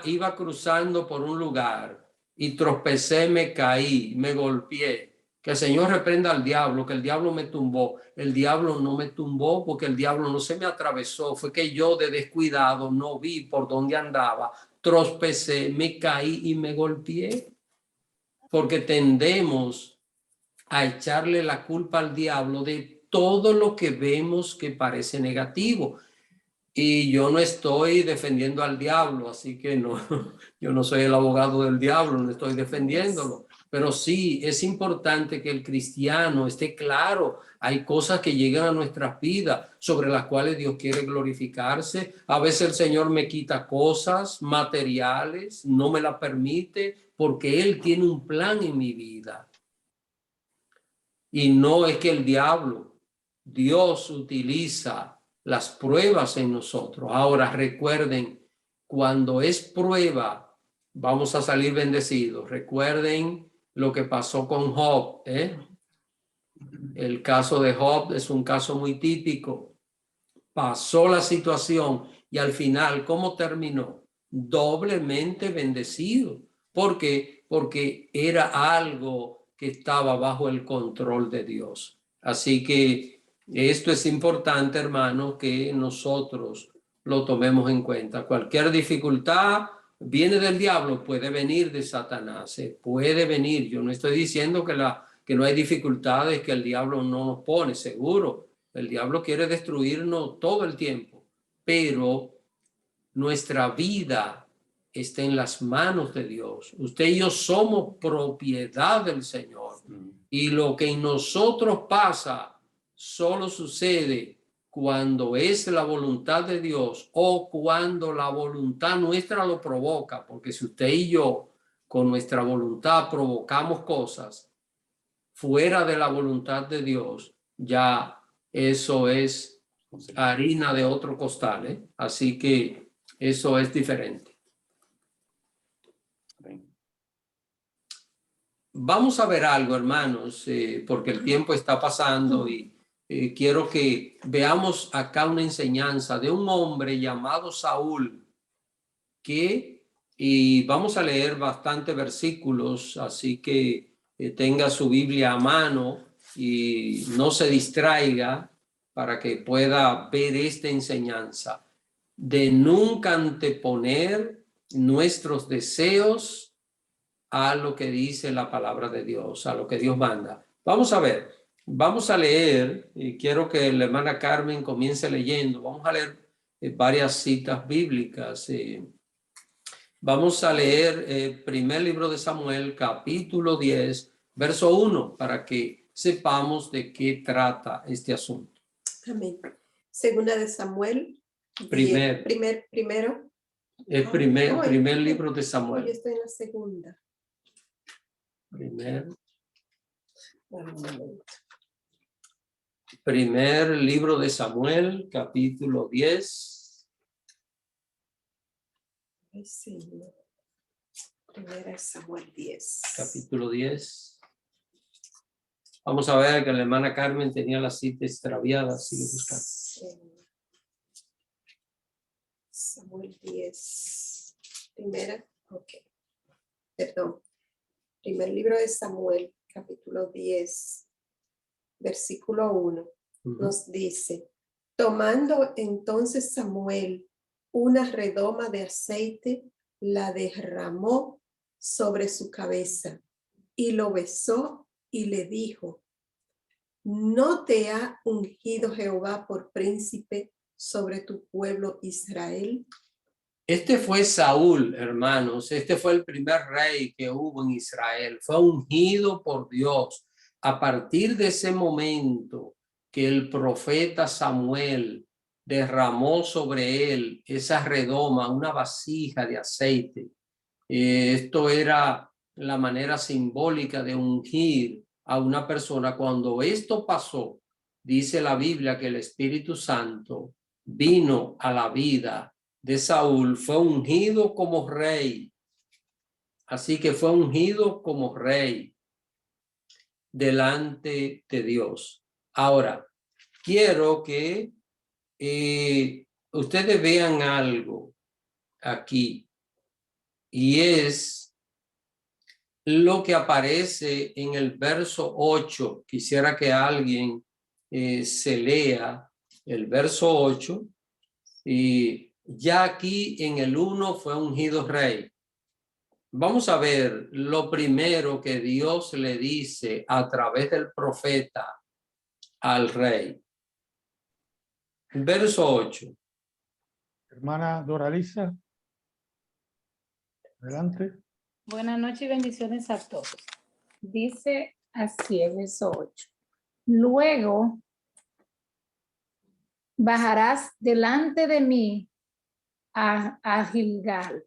Iba cruzando por un lugar y tropecé, me caí, me golpeé. Que el Señor reprenda al diablo, que el diablo me tumbó. El diablo no me tumbó porque el diablo no se me atravesó. Fue que yo de descuidado no vi por dónde andaba. Tropecé, me caí y me golpeé. Porque tendemos a echarle la culpa al diablo de todo lo que vemos que parece negativo. Y yo no estoy defendiendo al diablo, así que no, yo no soy el abogado del diablo, no estoy defendiéndolo. Pero sí, es importante que el cristiano esté claro. Hay cosas que llegan a nuestras vidas sobre las cuales Dios quiere glorificarse. A veces el Señor me quita cosas materiales, no me la permite, porque Él tiene un plan en mi vida. Y no es que el diablo, Dios utiliza las pruebas en nosotros. Ahora recuerden, cuando es prueba, vamos a salir bendecidos. Recuerden lo que pasó con Job. El caso de Job es un caso muy típico. Pasó la situación y al final, ¿cómo terminó? Doblemente bendecido. ¿Por qué? Porque era algo que estaba bajo el control de Dios. Así que esto es importante, hermano, que nosotros lo tomemos en cuenta. Cualquier dificultad viene del diablo, puede venir de Satanás, puede venir. Yo no estoy diciendo que no hay dificultades que el diablo no nos pone, seguro. El diablo quiere destruirnos todo el tiempo, pero nuestra vida está en las manos de Dios. Usted y yo somos propiedad del Señor. Y lo que en nosotros pasa solo sucede cuando es la voluntad de Dios o cuando la voluntad nuestra lo provoca. Porque si usted y yo con nuestra voluntad provocamos cosas fuera de la voluntad de Dios, ya eso es harina de otro costal, Así que eso es diferente. Vamos a ver algo, hermanos, porque el tiempo está pasando y quiero que veamos acá una enseñanza de un hombre llamado Saúl, y vamos a leer bastantes versículos, así que tenga su Biblia a mano y no se distraiga para que pueda ver esta enseñanza de nunca anteponer nuestros deseos a lo que dice la palabra de Dios, a lo que Dios manda. Vamos a ver, vamos a leer, y quiero que la hermana Carmen comience leyendo. Vamos a leer varias citas bíblicas. Vamos a leer primer libro de Samuel, capítulo 10, verso 1, para que sepamos de qué trata este asunto.
Amén. Segunda de Samuel.
Primero. Es primer libro de Samuel.
Yo estoy en la segunda.
Primer libro de Samuel, capítulo 10.
Sí. Primera de Samuel 10.
Capítulo 10. Vamos a ver que la hermana Carmen tenía la cita extraviada. Sigue buscando.
Sí. Samuel 10. Primera. Ok. Perdón. Primer libro de Samuel, capítulo 10, versículo 1, nos dice: tomando entonces Samuel una redoma de aceite, la derramó sobre su cabeza y lo besó y le dijo: ¿No te ha ungido Jehová por príncipe sobre tu pueblo Israel?
Este fue Saúl, hermanos. Este fue el primer rey que hubo en Israel. Fue ungido por Dios. A partir de ese momento que el profeta Samuel derramó sobre él esa redoma, una vasija de aceite. Esto era la manera simbólica de ungir a una persona. Cuando esto pasó, dice la Biblia que el Espíritu Santo vino a la vida de Saúl, fue ungido como rey. Así que fue ungido como rey delante de Dios. Ahora, quiero que ustedes vean algo aquí, y es lo que aparece en el verso 8. Quisiera que alguien se lea el verso 8. Y ya aquí en el 1 fue ungido rey. Vamos a ver lo primero que Dios le dice a través del profeta al rey. Verso 8.
Hermana Doralisa, adelante.
Buenas noches y bendiciones a todos. Dice así el verso 8. Luego bajarás delante de mí a Gilgal.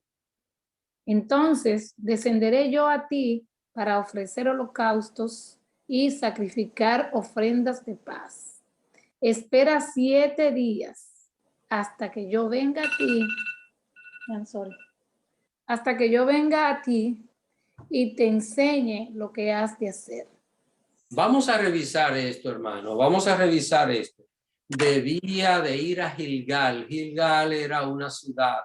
Entonces descenderé yo a ti para ofrecer holocaustos y sacrificar ofrendas de paz. Espera 7 días hasta que yo venga a ti. Hasta que yo venga a ti y te enseñe lo que has de hacer.
Vamos a revisar esto, hermano. Vamos a revisar esto. Debía de ir a Gilgal. Gilgal era una ciudad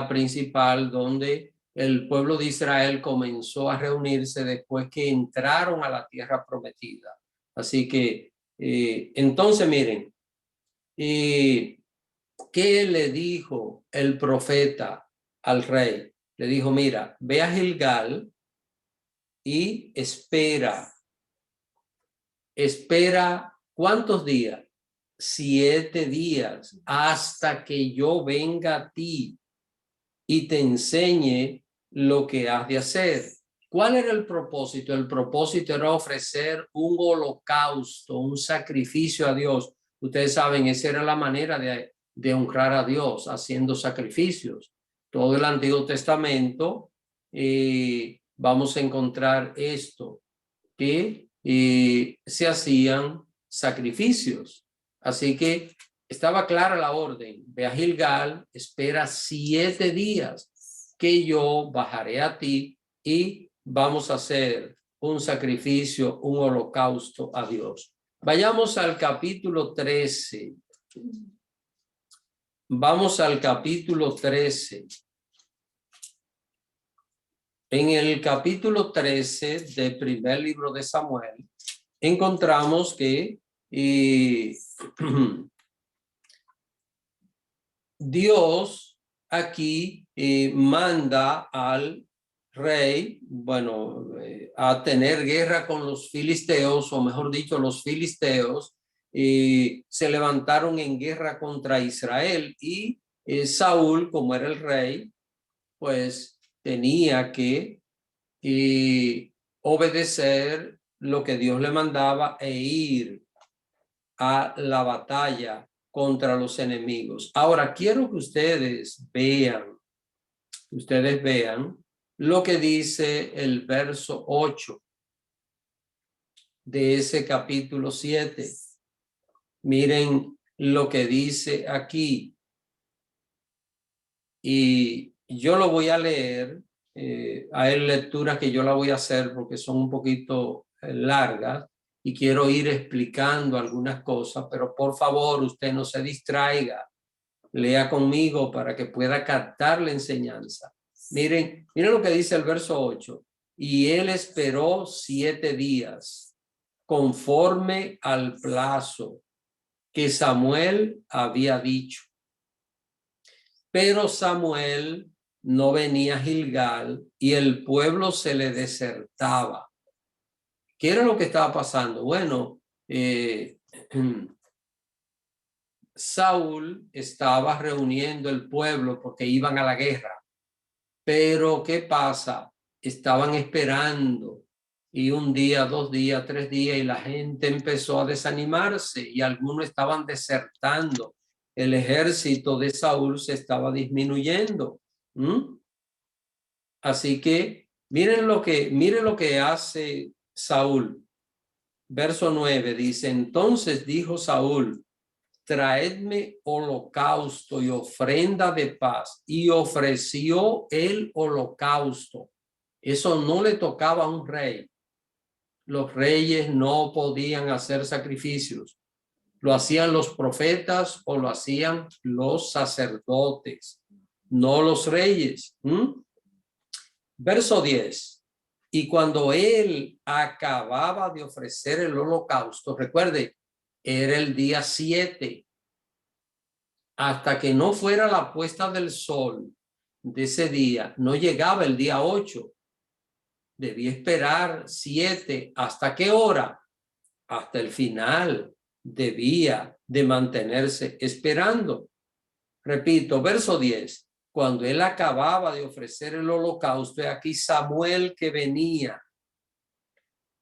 principal donde el pueblo de Israel comenzó a reunirse después que entraron a la tierra prometida. Así que, entonces miren, ¿qué le dijo el profeta al rey? Le dijo: mira, ve a Gilgal y espera. Espera, ¿cuántos días? 7 días, hasta que yo venga a ti y te enseñe lo que has de hacer. ¿Cuál era el propósito? El propósito era ofrecer un holocausto, un sacrificio a Dios. Ustedes saben, esa era la manera de honrar a Dios, haciendo sacrificios. Todo el Antiguo Testamento vamos a encontrar esto, que se hacían sacrificios. Así que estaba clara la orden: ve a Gilgal, espera 7 días que yo bajaré a ti y vamos a hacer un sacrificio, un holocausto a Dios. Vayamos al capítulo 13. Vamos al capítulo 13. En el capítulo 13 del primer libro de Samuel encontramos que Dios aquí manda al rey, bueno, a tener guerra con los filisteos, o mejor dicho, los filisteos se levantaron en guerra contra Israel, y Saúl, como era el rey, pues tenía que obedecer lo que Dios le mandaba e ir a la batalla contra los enemigos. Ahora quiero que ustedes vean lo que dice el verso 8 de ese capítulo 7. Miren lo que dice aquí. Y yo lo voy a leer. Hay lecturas que yo la voy a hacer porque son un poquito largas y quiero ir explicando algunas cosas, pero por favor usted no se distraiga, lea conmigo para que pueda captar la enseñanza. Miren lo que dice el verso 8. Y él esperó 7 días conforme al plazo que Samuel había dicho. Pero Samuel no venía a Gilgal y el pueblo se le desertaba. ¿Qué era lo que estaba pasando? Bueno, Saúl estaba reuniendo el pueblo porque iban a la guerra. Pero ¿qué pasa? Estaban esperando y un día, 2 días, 3 días y la gente empezó a desanimarse y algunos estaban desertando. El ejército de Saúl se estaba disminuyendo. Así que miren lo que hace Saúl. Verso 9 dice, entonces dijo Saúl, traedme holocausto y ofrenda de paz. Y ofreció el holocausto. Eso no le tocaba a un rey. Los reyes no podían hacer sacrificios. Lo hacían los profetas o lo hacían los sacerdotes, no los reyes. Verso 10. Y cuando él acababa de ofrecer el holocausto, recuerde, era el día 7. Hasta que no fuera la puesta del sol de ese día, no llegaba el día 8. Debía esperar 7. ¿Hasta qué hora? Hasta el final. Debía de mantenerse esperando. Repito, verso 10. Cuando él acababa de ofrecer el holocausto, aquí Samuel que venía.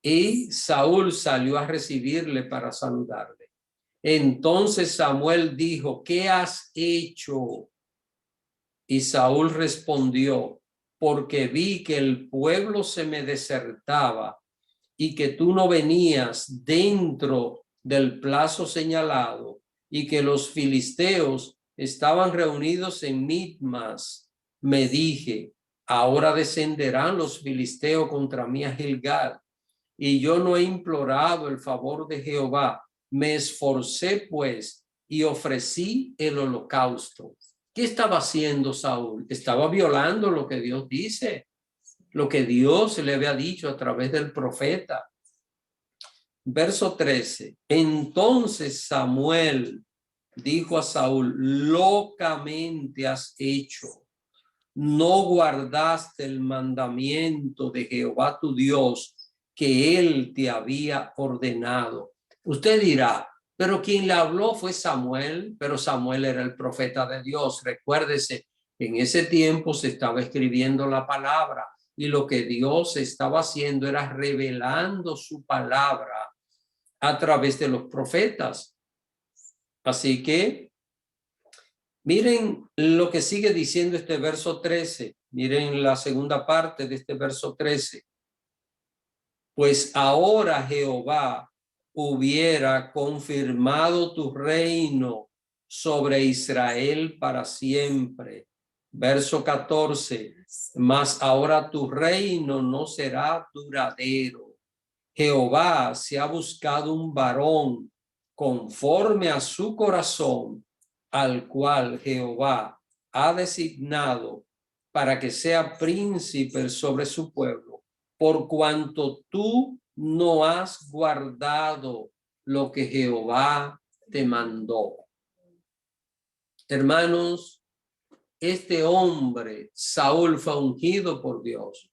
Y Saúl salió a recibirle para saludarle. Entonces Samuel dijo, ¿qué has hecho? Y Saúl respondió, porque vi que el pueblo se me desertaba y que tú no venías dentro del plazo señalado y que los filisteos estaban reunidos en Mitmas. Me dije, ahora descenderán los filisteos contra mí a Gilgal, y yo no he implorado el favor de Jehová. Me esforcé pues y ofrecí el holocausto. ¿Qué estaba haciendo Saúl? Estaba violando lo que Dios dice, lo que Dios le había dicho a través del profeta. Verso 13. Entonces Samuel dijo a Saúl, locamente has hecho. No guardaste el mandamiento de Jehová tu Dios que él te había ordenado. Usted dirá, pero quien le habló fue Samuel, pero Samuel era el profeta de Dios. Recuérdese, en ese tiempo se estaba escribiendo la palabra y lo que Dios estaba haciendo era revelando su palabra a través de los profetas. Así que miren lo que sigue diciendo este verso 13. Miren la segunda parte de este verso 13. Pues ahora Jehová hubiera confirmado tu reino sobre Israel para siempre. Verso 14. Mas ahora tu reino no será duradero. Jehová se ha buscado un varón conforme a su corazón, al cual Jehová ha designado para que sea príncipe sobre su pueblo, por cuanto tú no has guardado lo que Jehová te mandó. Hermanos, este hombre, Saúl, fue ungido por Dios.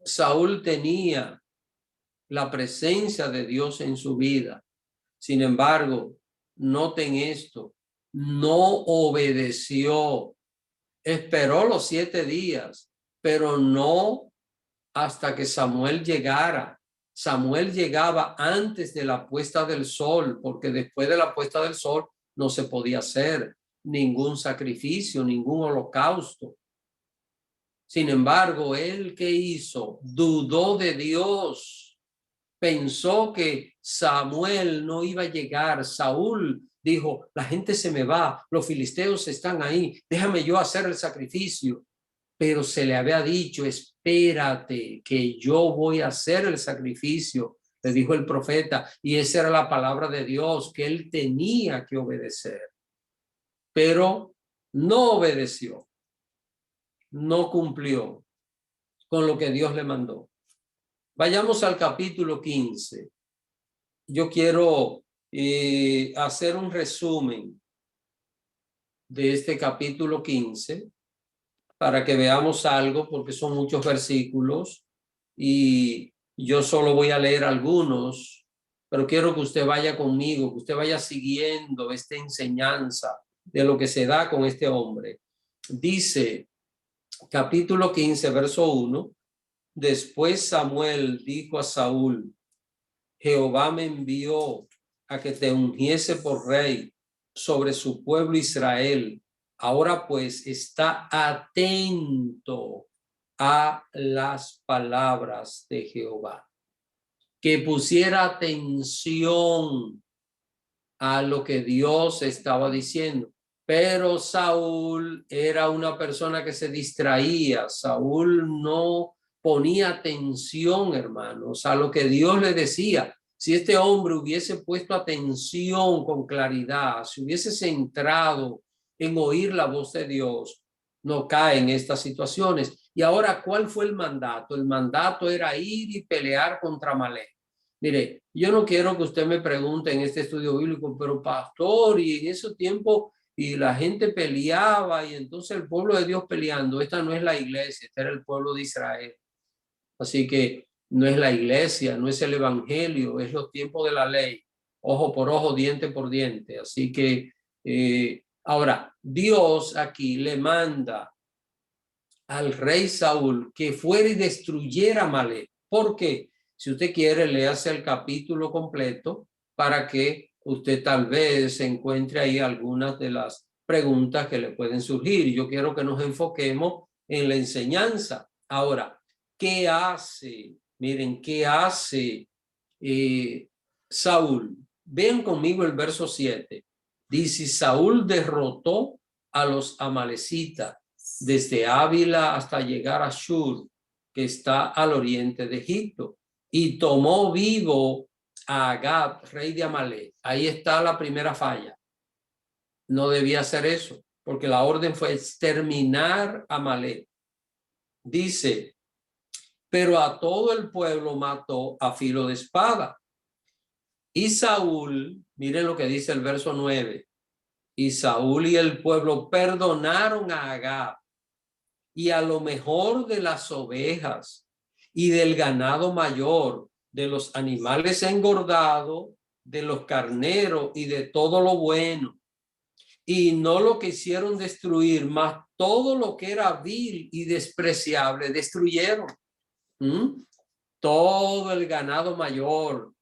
Saúl tenía la presencia de Dios en su vida. Sin embargo, noten esto, no obedeció, esperó los 7 días, pero no hasta que Samuel llegara. Samuel llegaba antes de la puesta del sol, porque después de la puesta del sol no se podía hacer ningún sacrificio, ningún holocausto. Sin embargo, él, ¿qué hizo? Dudó de Dios. Pensó que Samuel no iba a llegar. Saúl dijo, la gente se me va, los filisteos están ahí, déjame yo hacer el sacrificio. Pero se le había dicho, espérate, que yo voy a hacer el sacrificio, le dijo el profeta, y esa era la palabra de Dios, que él tenía que obedecer. Pero no obedeció, no cumplió con lo que Dios le mandó. Vayamos al capítulo 15. Yo quiero hacer un resumen de este capítulo 15 para que veamos algo, porque son muchos versículos y yo solo voy a leer algunos, pero quiero que usted vaya conmigo, que usted vaya siguiendo esta enseñanza de lo que se da con este hombre. Dice, capítulo 15, verso 1, después Samuel dijo a Saúl, Jehová me envió a que te ungiese por rey sobre su pueblo Israel. Ahora pues está atento a las palabras de Jehová. Que pusiera atención a lo que Dios estaba diciendo. Pero Saúl era una persona que se distraía. Saúl no ponía atención, hermanos, a lo que Dios le decía. Si este hombre hubiese puesto atención con claridad, si hubiese centrado en oír la voz de Dios, no cae en estas situaciones. Y ahora, ¿cuál fue el mandato? El mandato era ir y pelear contra Amalek. Mire, yo no quiero que usted me pregunte en este estudio bíblico, pero pastor, y en ese tiempo, y la gente peleaba, y entonces el pueblo de Dios peleando. Esta no es la iglesia, este era el pueblo de Israel. Así que no es la iglesia, no es el evangelio, es los tiempos de la ley. Ojo por ojo, diente por diente. Así que ahora, Dios aquí le manda al rey Saúl que fuera y destruyera a Amalek. ¿Por qué? Si usted quiere, léase el capítulo completo para que usted tal vez encuentre ahí algunas de las preguntas que le pueden surgir. Yo quiero que nos enfoquemos en la enseñanza. Ahora, ¿qué hace? Miren, ¿qué hace Saúl? Vean conmigo el verso 7. Dice, Saúl derrotó a los amalecitas desde Ávila hasta llegar a Shur, que está al oriente de Egipto, y tomó vivo a Agag, rey de Amalek. Ahí está la primera falla. No debía hacer eso, porque la orden fue exterminar a Amalek. Dice, pero a todo el pueblo mató a filo de espada. Y Saúl, miren lo que dice el verso 9, y Saúl y el pueblo perdonaron a Agag y a lo mejor de las ovejas y del ganado mayor, de los animales engordados, de los carneros y de todo lo bueno. Y no lo quisieron destruir, mas todo lo que era vil y despreciable destruyeron. Todo el ganado mayor,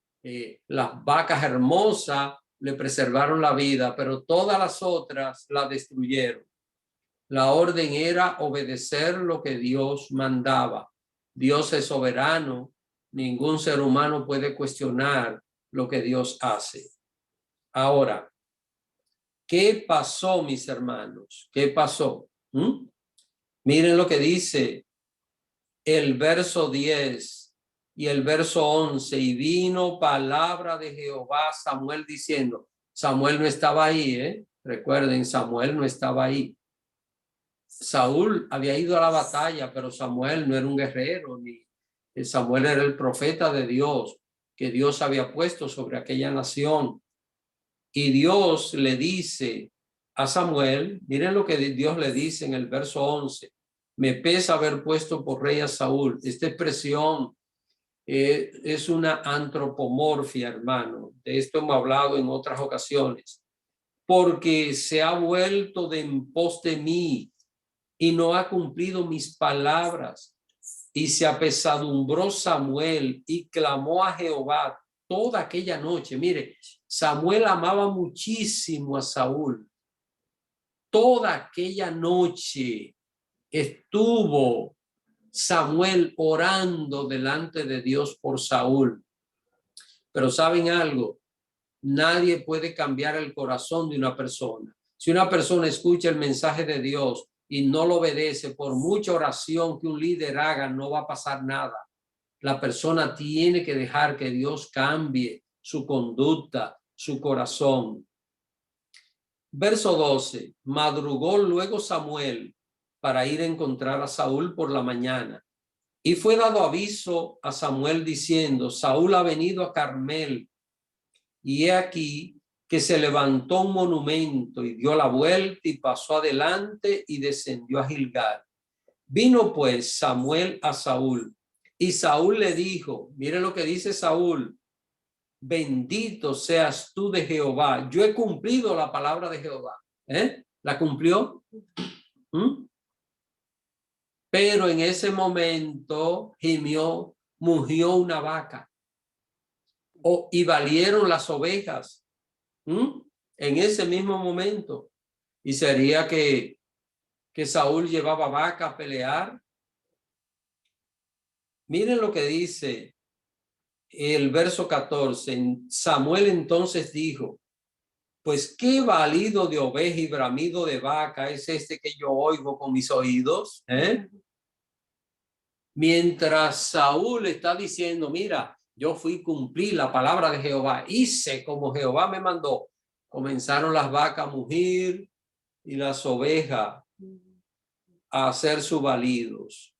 las vacas hermosas le preservaron la vida, pero todas las otras la destruyeron. La orden era obedecer lo que Dios mandaba. Dios es soberano. Ningún ser humano puede cuestionar lo que Dios hace. Ahora, ¿qué pasó, mis hermanos? ¿Qué pasó? Miren lo que dice el verso 10 y el verso 11. Y vino palabra de Jehová a Samuel diciendo, Samuel no estaba ahí, recuerden, Samuel no estaba ahí. Saúl había ido a la batalla, pero Samuel no era un guerrero, ni Samuel era el profeta de Dios, que Dios había puesto sobre aquella nación. Y Dios le dice a Samuel, miren lo que Dios le dice en el verso 11, me pesa haber puesto por rey a Saúl. Esta expresión es una antropomorfia, hermano. De esto hemos hablado en otras ocasiones. Porque se ha vuelto de en pos de mí y no ha cumplido mis palabras. Y se apesadumbró Samuel y clamó a Jehová toda aquella noche. Mire, Samuel amaba muchísimo a Saúl. Toda aquella noche estuvo Samuel orando delante de Dios por Saúl. Pero ¿saben algo? Nadie puede cambiar el corazón de una persona. Si una persona escucha el mensaje de Dios y no lo obedece, por mucha oración que un líder haga, no va a pasar nada. La persona tiene que dejar que Dios cambie su conducta, su corazón. Verso 12. Madrugó luego Samuel para ir a encontrar a Saúl por la mañana. Y fue dado aviso a Samuel diciendo, Saúl ha venido a Carmel. Y he aquí que se levantó un monumento y dio la vuelta y pasó adelante y descendió a Gilgal. Vino pues Samuel a Saúl, y Saúl le dijo, mire lo que dice Saúl: bendito seas tú de Jehová. Yo he cumplido la palabra de Jehová. ¿La cumplió? Pero en ese momento gimió, mugió una vaca. Y valieron las ovejas. En ese mismo momento. Y sería que Saúl llevaba vaca a pelear. Miren lo que dice el verso 14. Samuel entonces dijo: pues qué balido de oveja y bramido de vaca es este que yo oigo con mis oídos. Mientras Saúl está diciendo, mira, yo fui, cumplí la palabra de Jehová, hice como Jehová me mandó, comenzaron las vacas a mugir y las ovejas a hacer sus balidos.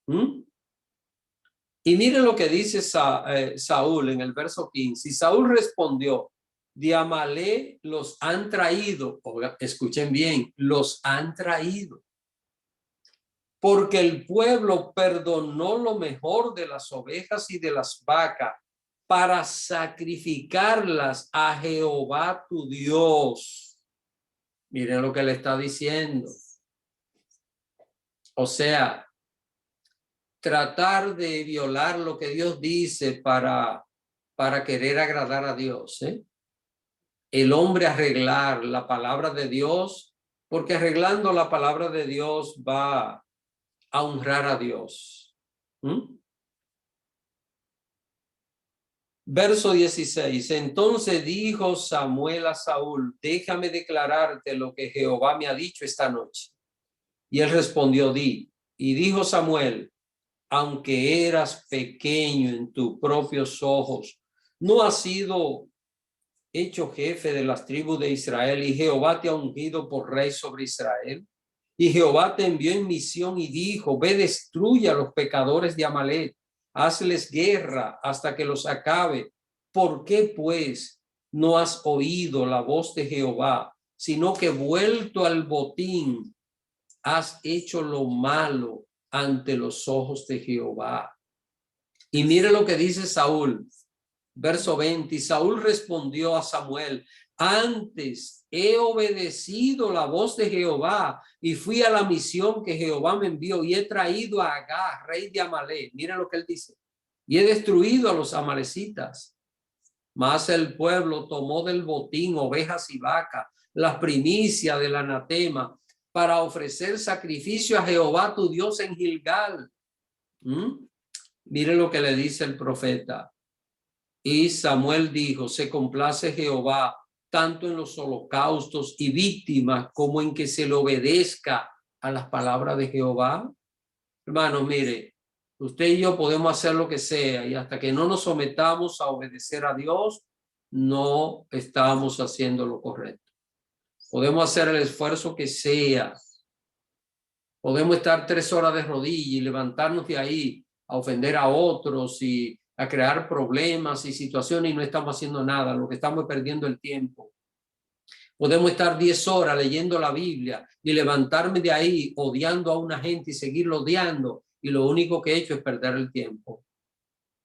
Y miren lo que dice Saúl en el verso 15. Y Saúl respondió: de Amalek los han traído. Escuchen bien, los han traído. Porque el pueblo perdonó lo mejor de las ovejas y de las vacas para sacrificarlas a Jehová tu Dios. Miren lo que le está diciendo. O sea, tratar de violar lo que Dios dice para querer agradar a Dios. El hombre arreglar la palabra de Dios, porque arreglando la palabra de Dios va a honrar a Dios. Verso 16. Entonces dijo Samuel a Saúl: déjame declararte lo que Jehová me ha dicho esta noche. Y él respondió: di. Y dijo Samuel: aunque eras pequeño en tus propios ojos, no has sido hecho jefe de las tribus de Israel, y Jehová te ha ungido por rey sobre Israel. Y Jehová te envió en misión y dijo: ve, destruye a los pecadores de Amalek, hazles guerra hasta que los acabe. ¿Por qué pues no has oído la voz de Jehová, sino que vuelto al botín has hecho lo malo ante los ojos de Jehová? Y mire lo que dice Saúl, verso 20. Y Saúl respondió a Samuel: antes he obedecido la voz de Jehová y fui a la misión que Jehová me envió, y he traído a Agag, rey de Amalek. Mira lo que él dice: y he destruido a los amalecitas. Mas el pueblo tomó del botín ovejas y vacas, las primicias del anatema, para ofrecer sacrificio a Jehová tu Dios en Gilgal. Mire lo que le dice el profeta. Y Samuel dijo: se complace Jehová tanto en los holocaustos y víctimas como en que se le obedezca a las palabras de Jehová. Hermanos, mire, usted y yo podemos hacer lo que sea, y hasta que no nos sometamos a obedecer a Dios, no estamos haciendo lo correcto. Podemos hacer el esfuerzo que sea. Podemos estar 3 horas de rodillas y levantarnos de ahí a ofender a otros y a crear problemas y situaciones, y no estamos haciendo nada. Lo que estamos es perdiendo el tiempo. Podemos estar 10 horas leyendo la Biblia y levantarme de ahí odiando a una gente y seguirlo odiando, y lo único que he hecho es perder el tiempo,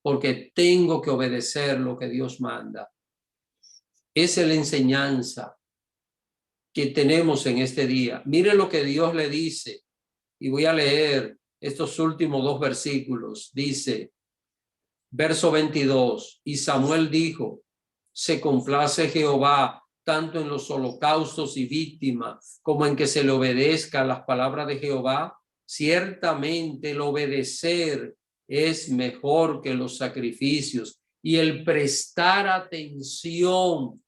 porque tengo que obedecer lo que Dios manda. Esa es la enseñanza que tenemos en este día. Mire lo que Dios le dice, y voy a leer estos últimos 2 versículos. Dice, verso 22, y Samuel dijo: se complace Jehová tanto en los holocaustos y víctimas como en que se le obedezca a las palabras de Jehová. Ciertamente el obedecer es mejor que los sacrificios, y el prestar atención,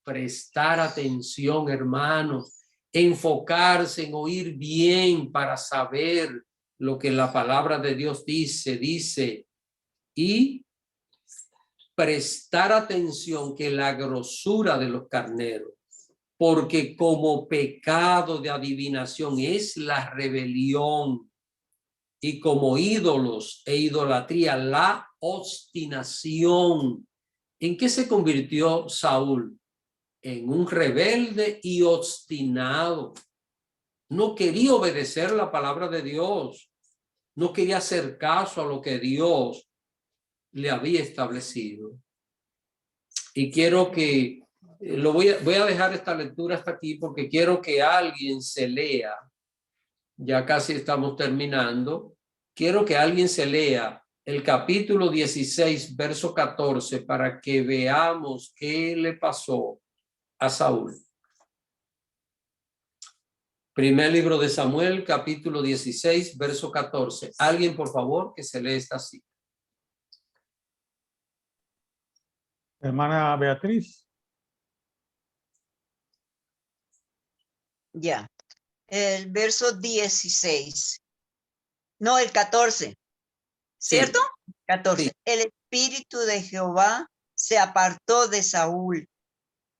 hermanos, enfocarse en oír bien para saber lo que la palabra de Dios dice, y prestar atención que la grosura de los carneros, porque como pecado de adivinación es la rebelión, y como ídolos e idolatría la obstinación. ¿En qué se convirtió Saúl? En un rebelde y obstinado. No quería obedecer la palabra de Dios. no quería hacer caso a lo que Dios le había establecido. Y quiero que, voy a dejar esta lectura hasta aquí porque quiero que alguien se lea, ya casi estamos terminando, quiero que alguien se lea el capítulo 16, verso 14, para que veamos qué le pasó a Saúl. Primer libro de Samuel, capítulo 16, verso 14. Alguien, por favor, que se lea esta cita.
Hermana Beatriz.
Ya. El verso 16. No, el 14. ¿Cierto?
Sí.
14.
Sí.
El espíritu de Jehová se apartó de Saúl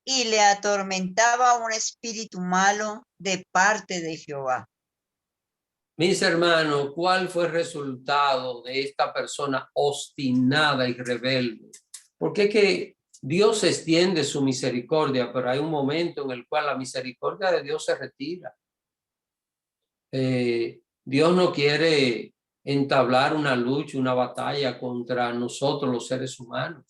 y le atormentaba un espíritu malo de parte de Jehová.
Mis hermanos, ¿cuál fue el resultado de esta persona obstinada y rebelde? Porque es que Dios extiende su misericordia, pero hay un momento en el cual la misericordia de Dios se retira. Dios no quiere entablar una lucha, una batalla contra nosotros los seres humanos.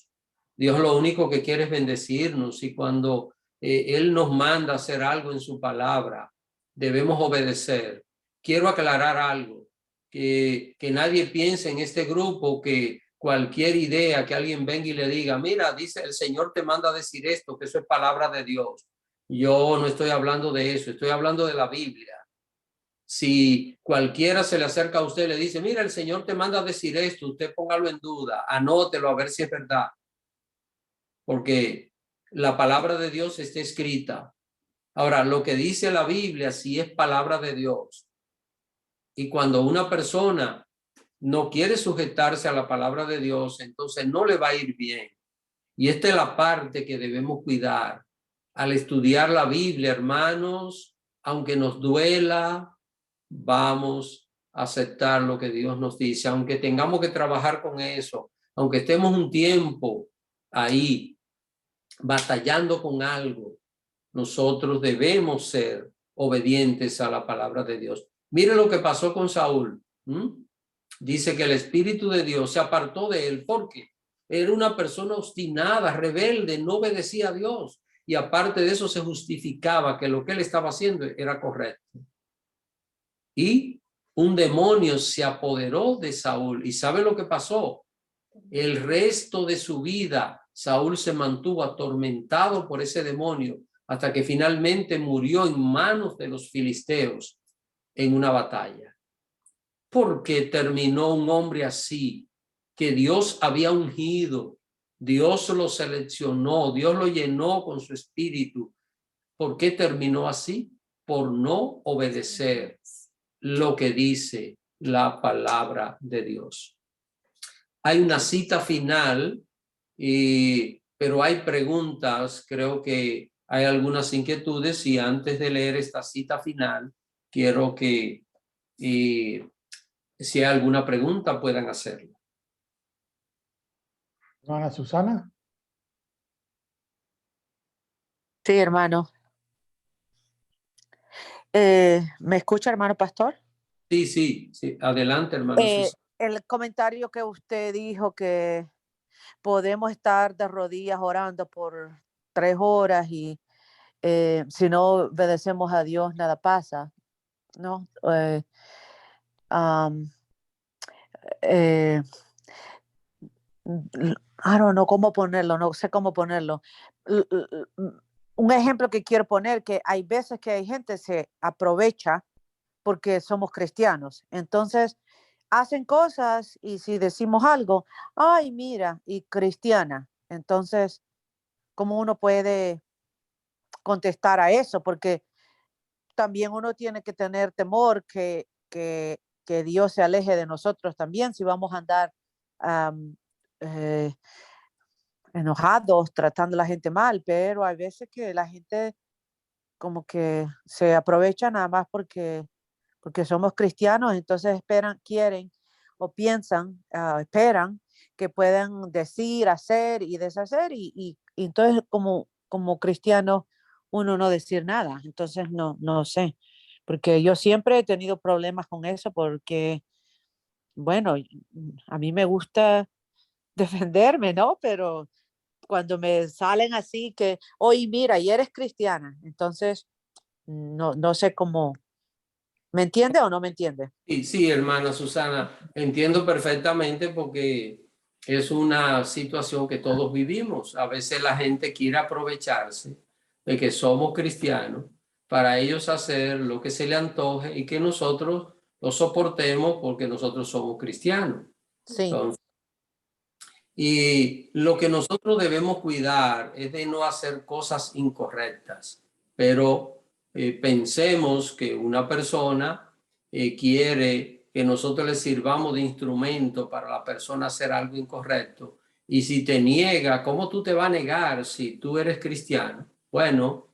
Dios lo único que quiere es bendecirnos, y cuando Él nos manda hacer algo en su palabra, debemos obedecer. Quiero aclarar algo, que nadie piense en este grupo que cualquier idea que alguien venga y le diga, mira, dice el Señor te manda a decir esto, que eso es palabra de Dios. Yo no estoy hablando de eso, estoy hablando de la Biblia. Si cualquiera se le acerca a usted y le dice, mira, el Señor te manda a decir esto, usted póngalo en duda, anótelo a ver si es verdad. Porque la palabra de Dios está escrita. Ahora, lo que dice la Biblia sí es palabra de Dios. Y cuando una persona no quiere sujetarse a la palabra de Dios, entonces no le va a ir bien. Y esta es la parte que debemos cuidar. Al estudiar la Biblia, hermanos, aunque nos duela, vamos a aceptar lo que Dios nos dice, aunque tengamos que trabajar con eso, aunque estemos un tiempo ahí batallando con algo, nosotros debemos ser obedientes a la palabra de Dios. Mire lo que pasó con Saúl. Dice que el Espíritu de Dios se apartó de él porque era una persona obstinada, rebelde, no obedecía a Dios, y aparte de eso se justificaba que lo que él estaba haciendo era correcto. Y un demonio se apoderó de Saúl. ¿Y sabe lo que pasó? El resto de su vida, Saúl se mantuvo atormentado por ese demonio hasta que finalmente murió en manos de los filisteos en una batalla. ¿Por qué terminó un hombre así, que Dios había ungido? Dios lo seleccionó, Dios lo llenó con su espíritu. ¿Por qué terminó así? Por no obedecer lo que dice la palabra de Dios. Hay una cita final, pero hay preguntas. Creo que hay algunas inquietudes, y antes de leer esta cita final, quiero que si hay alguna pregunta puedan hacerla.
Hermana Susana.
Sí, hermano. ¿Me escucha, hermano pastor?
Sí. Adelante, hermano.
El comentario que usted dijo que podemos estar de rodillas orando por 3 horas y si no obedecemos a Dios nada pasa, ¿no? I don't know cómo ponerlo, no sé cómo ponerlo. Un ejemplo que quiero poner, que hay veces que hay gente se aprovecha porque somos cristianos. Entonces, hacen cosas y si decimos algo, ay, mira, y cristiana. Entonces, ¿cómo uno puede contestar a eso? Porque también uno tiene que tener temor que Dios se aleje de nosotros también si vamos a andar enojados, tratando a la gente mal, pero hay veces que la gente como que se aprovecha nada más porque somos cristianos, entonces quieren o piensan, esperan que puedan decir, hacer y deshacer, y entonces como cristiano uno no decir nada. Entonces no sé, porque yo siempre he tenido problemas con eso, porque bueno, a mí me gusta defenderme, ¿no? Pero cuando me salen así que, oye, mira, y eres cristiana, entonces no sé cómo, ¿me entiende o no me entiende?
Sí, sí, hermana Susana, entiendo perfectamente porque es una situación que todos vivimos. A veces la gente quiere aprovecharse de que somos cristianos para ellos hacer lo que se le antoje y que nosotros lo soportemos porque nosotros somos cristianos.
Sí,
Entonces, y lo que nosotros debemos cuidar es de no hacer cosas incorrectas, pero pensemos que una persona quiere que nosotros le sirvamos de instrumento para la persona hacer algo incorrecto. Y si te niega, ¿cómo tú te vas a negar si tú eres cristiano? Bueno,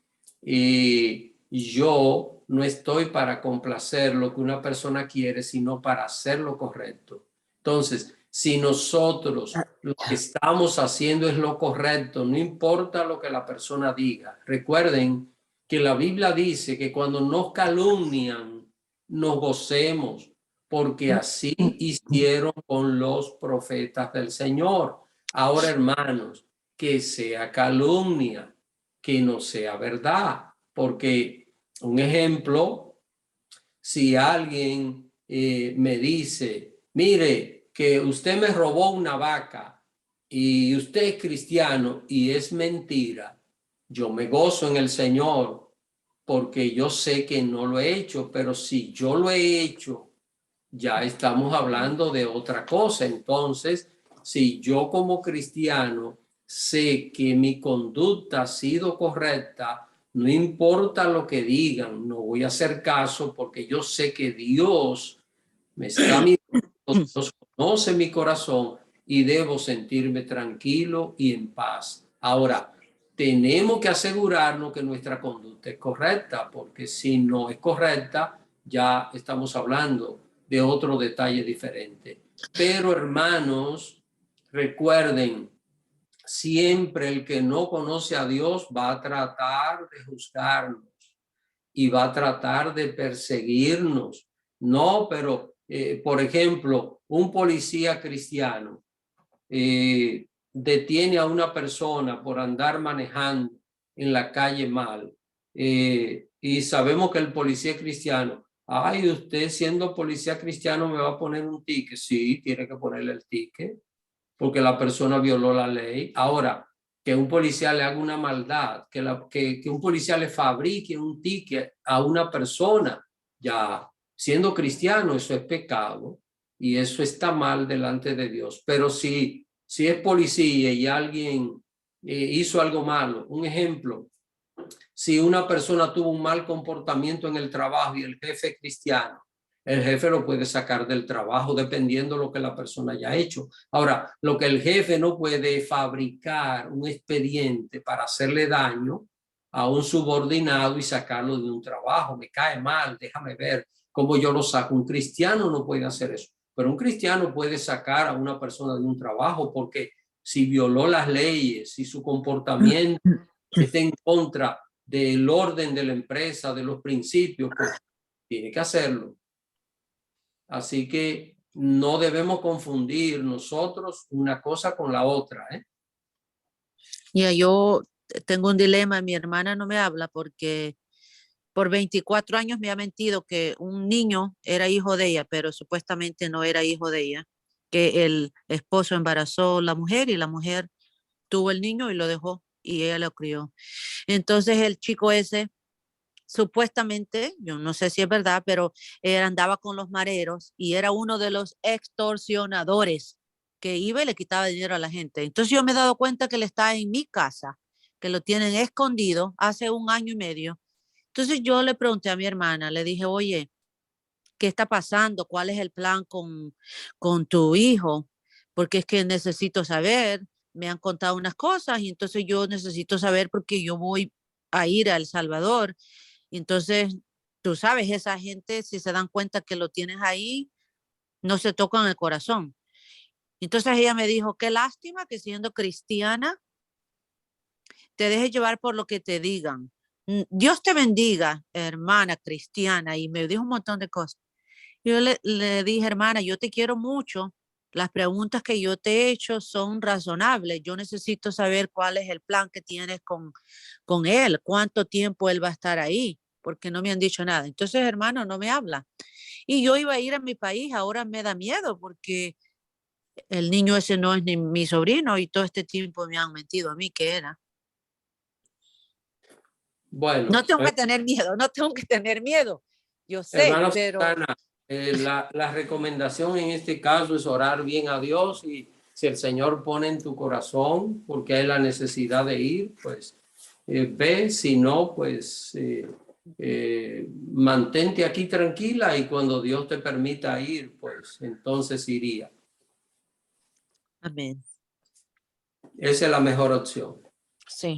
yo no estoy para complacer lo que una persona quiere, sino para hacer lo correcto. Entonces, si nosotros lo que estamos haciendo es lo correcto, no importa lo que la persona diga. Recuerden que la Biblia dice que cuando nos calumnian, nos gocemos, porque así hicieron con los profetas del Señor. Ahora, hermanos, que sea calumnia, que no sea verdad, porque un ejemplo, si alguien me dice, mire, que usted me robó una vaca y usted es cristiano y es mentira, yo me gozo en el Señor porque yo sé que no lo he hecho, pero si yo lo he hecho, ya estamos hablando de otra cosa. Entonces, si yo como cristiano sé que mi conducta ha sido correcta, no importa lo que digan, no voy a hacer caso porque yo sé que Dios me está mirando, Dios conoce mi corazón y debo sentirme tranquilo y en paz. Ahora, tenemos que asegurarnos que nuestra conducta es correcta, porque si no es correcta, ya estamos hablando de otro detalle diferente. Pero hermanos, recuerden, siempre el que no conoce a Dios va a tratar de juzgarnos y va a tratar de perseguirnos. No, pero, por ejemplo, un policía cristiano detiene a una persona por andar manejando en la calle mal y sabemos que el policía cristiano, ay, usted siendo policía cristiano me va a poner un ticket. Sí, tiene que ponerle el ticket porque la persona violó la ley. Ahora, que un policía le haga una maldad, que un policía le fabrique un ticket a una persona, ya siendo cristiano, eso es pecado y eso está mal delante de Dios. Pero si es policía y alguien hizo algo malo, un ejemplo, si una persona tuvo un mal comportamiento en el trabajo y el jefe es cristiano, el jefe lo puede sacar del trabajo dependiendo de lo que la persona haya hecho. Ahora, lo que el jefe no puede es fabricar un expediente para hacerle daño a un subordinado y sacarlo de un trabajo. Me cae mal, déjame ver cómo yo lo saco. Un cristiano no puede hacer eso, pero un cristiano puede sacar a una persona de un trabajo porque si violó las leyes, si su comportamiento está en contra del orden de la empresa, de los principios, pues tiene que hacerlo. Así que no debemos confundir nosotros una cosa con la otra, ¿eh?
ya yo tengo un dilema, mi hermana no me habla porque por 24 años me ha mentido que un niño era hijo de ella, pero supuestamente no era hijo de ella, que el esposo embarazó a la mujer y la mujer tuvo el niño y lo dejó y ella lo crió. Entonces el chico ese, supuestamente, yo no sé si es verdad, pero él andaba con los mareros y era uno de los extorsionadores que iba y le quitaba dinero a la gente. Entonces yo me he dado cuenta que él está en mi casa, que lo tienen escondido hace 1 año y medio. Entonces yo le pregunté a mi hermana, le dije, oye, ¿qué está pasando? ¿Cuál es el plan con tu hijo? Porque es que necesito saber, me han contado unas cosas y entonces yo necesito saber porque yo voy a ir a El Salvador. Y entonces, tú sabes, esa gente, si se dan cuenta que lo tienes ahí, no se tocan el corazón. Entonces ella me dijo, qué lástima que siendo cristiana te dejes llevar por lo que te digan. Dios te bendiga, hermana cristiana, y me dijo un montón de cosas. Yo le dije, hermana, yo te quiero mucho. Las preguntas que yo te he hecho son razonables. Yo necesito saber cuál es el plan que tienes con él, cuánto tiempo él va a estar ahí, porque no me han dicho nada. Entonces, hermano, no me habla. Y yo iba a ir a mi país, ahora me da miedo porque el niño ese no es ni mi sobrino y todo este tiempo me han mentido a mí que era.
Bueno,
No tengo que tener miedo, no tengo que tener miedo. Yo sé,
hermana
pero...
Susana, la recomendación en este caso es orar bien a Dios, y si el Señor pone en tu corazón porque hay la necesidad de ir, pues ve, si no, pues mantente aquí tranquila, y cuando Dios te permita ir, pues entonces iría.
Amén.
Esa es la mejor opción.
Sí.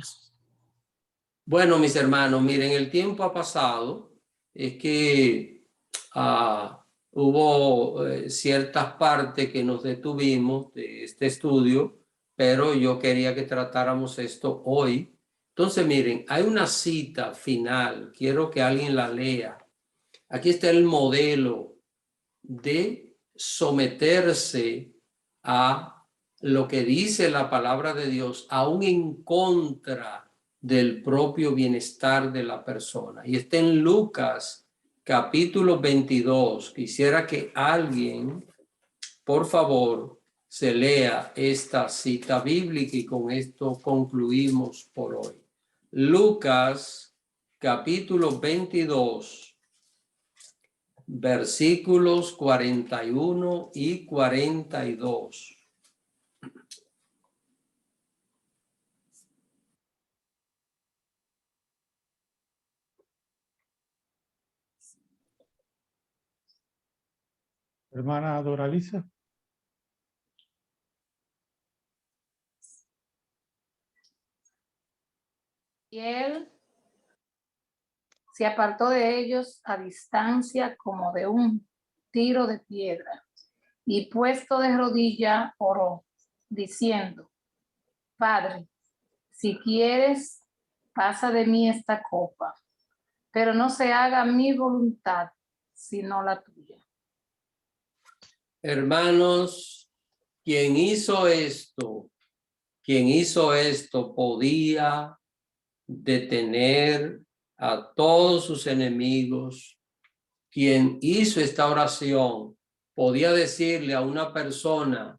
Bueno, mis hermanos, miren, el tiempo ha pasado. Es que hubo ciertas partes que nos detuvimos de este estudio, pero yo quería que tratáramos esto hoy. Entonces, miren, hay una cita final, quiero que alguien la lea. Aquí está el modelo de someterse a lo que dice la palabra de Dios, aún en contra del propio bienestar de la persona. Y está en Lucas capítulo 22. Quisiera que alguien, por favor, se lea esta cita bíblica, y con esto concluimos por hoy. Lucas capítulo 22. Versículos 41 y 42.
Hermana Doralisa.
Y él se apartó de ellos a distancia como de un tiro de piedra, y puesto de rodilla oró, diciendo: Padre, si quieres, pasa de mí esta copa, pero no se haga mi voluntad, sino la tuya.
Hermanos, quien hizo esto podía detener a todos sus enemigos. Quien hizo esta oración podía decirle a una persona,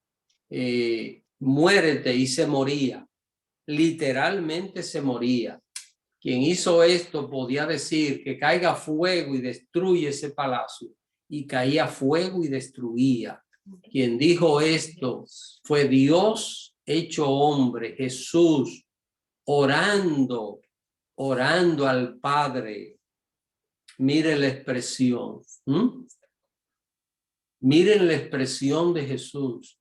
muérete, y se moría. Literalmente se moría. Quien hizo esto podía decir que caiga fuego y destruye ese palacio, y caía fuego y destruía. Quien dijo esto fue Dios hecho hombre, Jesús, orando al Padre. Mire la expresión. Miren la expresión de Jesús,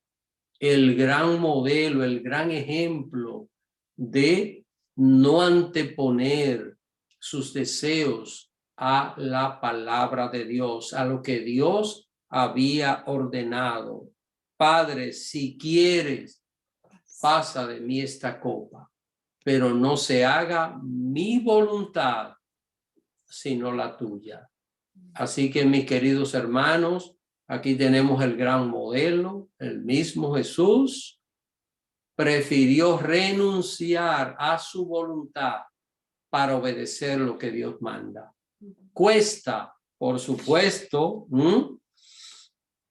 el gran modelo, el gran ejemplo de no anteponer sus deseos a la palabra de Dios, a lo que Dios había ordenado. Padre, si quieres, pasa de mí esta copa, pero no se haga mi voluntad, sino la tuya. Así que, mis queridos hermanos, aquí tenemos el gran modelo. El mismo Jesús prefirió renunciar a su voluntad para obedecer lo que Dios manda. Cuesta, por supuesto,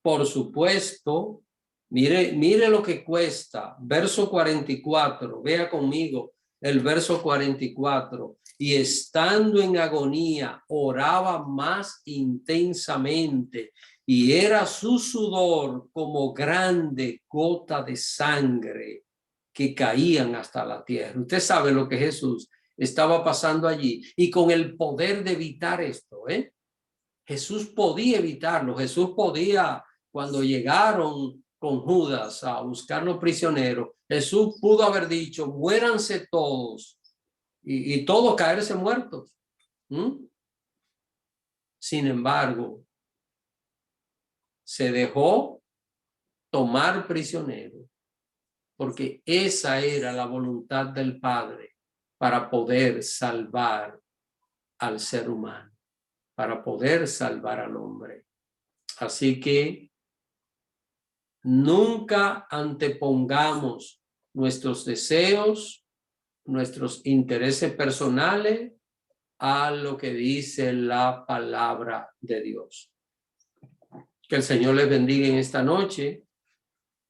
por supuesto. Mire lo que cuesta. Verso 44, vea conmigo el verso 44. Y estando en agonía, oraba más intensamente, y era su sudor como grande gota de sangre que caían hasta la tierra. Usted sabe lo que Jesús estaba pasando allí, y con el poder de evitar esto, Jesús podía evitarlo. Jesús podía, cuando llegaron con Judas a buscar los prisioneros, Jesús pudo haber dicho: muéranse todos, y todos caerse muertos. Sin embargo, se dejó tomar prisionero, porque esa era la voluntad del Padre para poder salvar al ser humano, para poder salvar al hombre. Así que nunca antepongamos nuestros deseos, nuestros intereses personales a lo que dice la palabra de Dios. Que el Señor les bendiga en esta noche.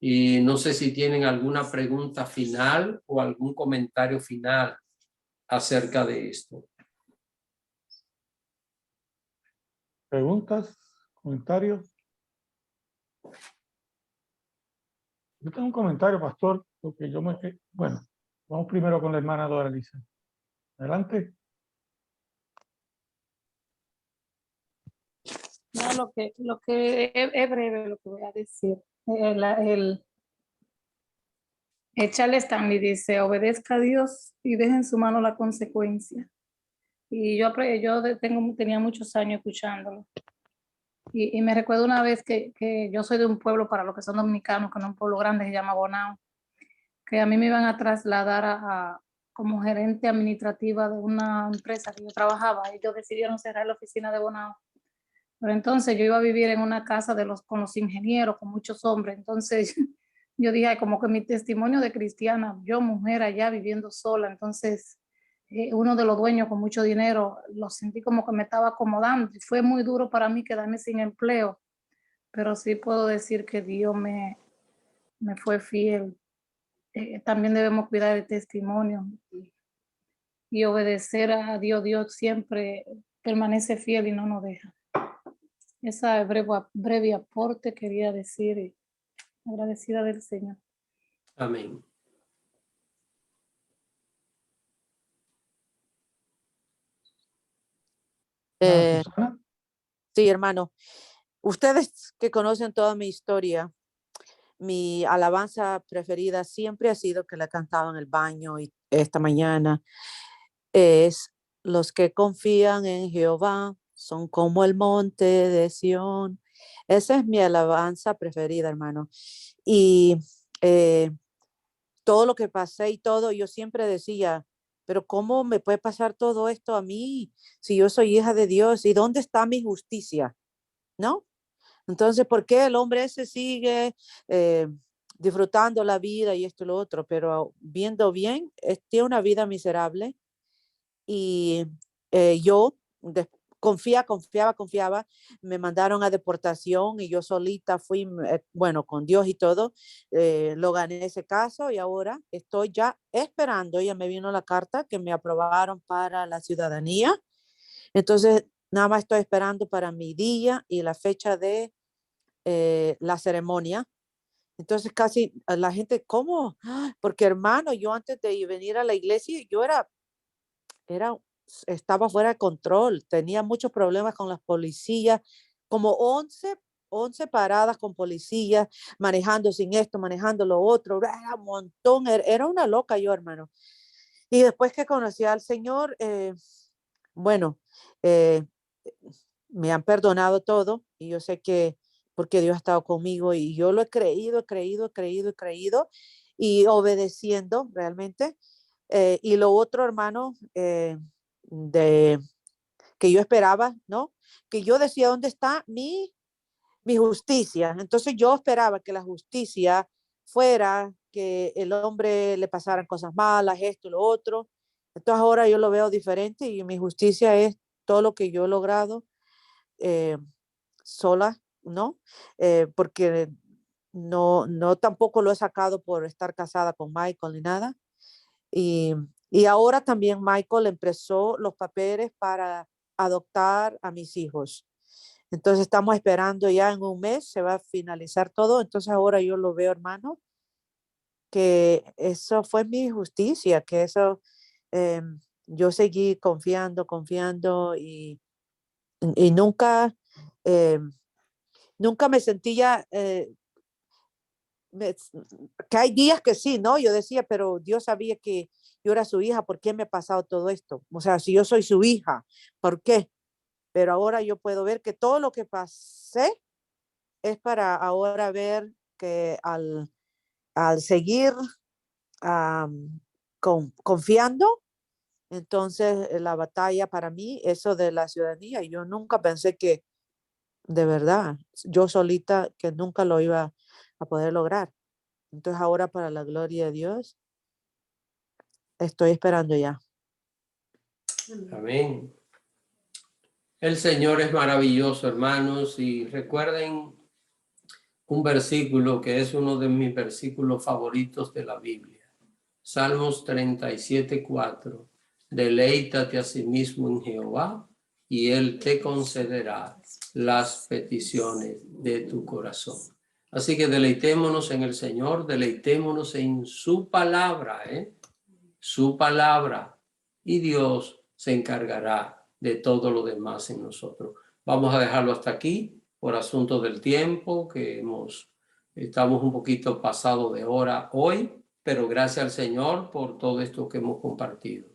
Y no sé si tienen alguna pregunta final o algún comentario final acerca de esto.
¿Preguntas? ¿Comentarios? Yo tengo un comentario, pastor, porque bueno, vamos primero con la hermana Doraliza. Adelante.
No, lo que es breve lo que voy a decir. El Charles Stanley dice, obedezca a Dios y deje en su mano la consecuencia. Y tenía muchos años escuchándolo. Y me recuerdo una vez que yo soy de un pueblo, para los que son dominicanos, que no es un pueblo grande, se llama Bonao, que a mí me iban a trasladar como gerente administrativa de una empresa que yo trabajaba. Ellos decidieron cerrar la oficina de Bonao. Pero entonces yo iba a vivir en una casa con los ingenieros, con muchos hombres. Entonces yo dije, como que mi testimonio de cristiana, yo mujer allá viviendo sola, entonces uno de los dueños con mucho dinero, lo sentí como que me estaba acomodando. Y fue muy duro para mí quedarme sin empleo, pero sí puedo decir que Dios me fue fiel. También debemos cuidar el testimonio y obedecer a Dios. Dios siempre permanece fiel y no nos deja. Esa breve aporte quería decir, y agradecida del Señor.
Amén.
Susana.
Sí, hermano. Ustedes que conocen toda mi historia, mi alabanza preferida siempre ha sido que la cantaba en el baño y esta mañana es: los que confían en Jehová son como el monte de Sión. Esa es mi alabanza preferida, hermano. Y todo lo que pasé y todo, yo siempre decía, pero ¿cómo me puede pasar todo esto a mí si yo soy hija de Dios? ¿Y dónde está mi justicia? ¿No? Entonces, ¿por qué el hombre ese sigue disfrutando la vida y esto y lo otro? Pero viendo bien, tiene una vida miserable y yo confiaba, me mandaron a deportación y yo solita fui, bueno, con Dios y todo, lo gané ese caso y ahora estoy ya esperando, ya me vino la carta que me aprobaron para la ciudadanía, entonces nada más estoy esperando para mi día y la fecha de la ceremonia. Entonces casi la gente, ¿cómo? Porque hermano, yo antes de venir a la iglesia, yo estaba fuera de control, tenía muchos problemas con las policías, como 11 paradas con policías, manejando sin esto, manejando lo otro, era un montón, era una loca yo, hermano. Y después que conocí al Señor, bueno, eh, me han perdonado todo y yo sé que porque Dios ha estado conmigo y yo lo he creído y obedeciendo realmente. Y lo otro, hermano, de que yo esperaba, ¿no? Que yo decía, ¿dónde está mi justicia? Entonces yo esperaba que la justicia fuera que el hombre le pasaran cosas malas, esto y lo otro. Entonces ahora yo lo veo diferente y mi justicia es todo lo que yo he logrado sola, ¿no? Porque no tampoco lo he sacado por estar casada con Michael ni nada. Y ahora también Michael empezó los papeles para adoptar a mis hijos. Entonces estamos esperando ya en un mes, se va a finalizar todo. Entonces ahora yo lo veo, hermano, que eso fue mi justicia, que eso yo seguí confiando y nunca, nunca me sentía, que hay días que sí, ¿no? Yo decía, pero Dios sabía que yo era su hija, ¿por qué me ha pasado todo esto? O sea, si yo soy su hija, ¿por qué? Pero ahora yo puedo ver que todo lo que pasé es para ahora ver que al seguir confiando, entonces la batalla para mí, eso de la ciudadanía, yo nunca pensé que de verdad, yo solita que nunca lo iba a poder lograr. Entonces ahora para la gloria de Dios, estoy esperando ya.
Amén. El Señor es maravilloso, hermanos, y recuerden un versículo que es uno de mis versículos favoritos de la Biblia. Salmos 37:4. Deleítate a sí mismo en Jehová y Él te concederá las peticiones de tu corazón. Así que deleitémonos en el Señor, deleitémonos en su palabra, su palabra, y Dios se encargará de todo lo demás en nosotros. Vamos a dejarlo hasta aquí por asunto del tiempo, que estamos un poquito pasado de hora hoy, pero gracias al Señor por todo esto que hemos compartido.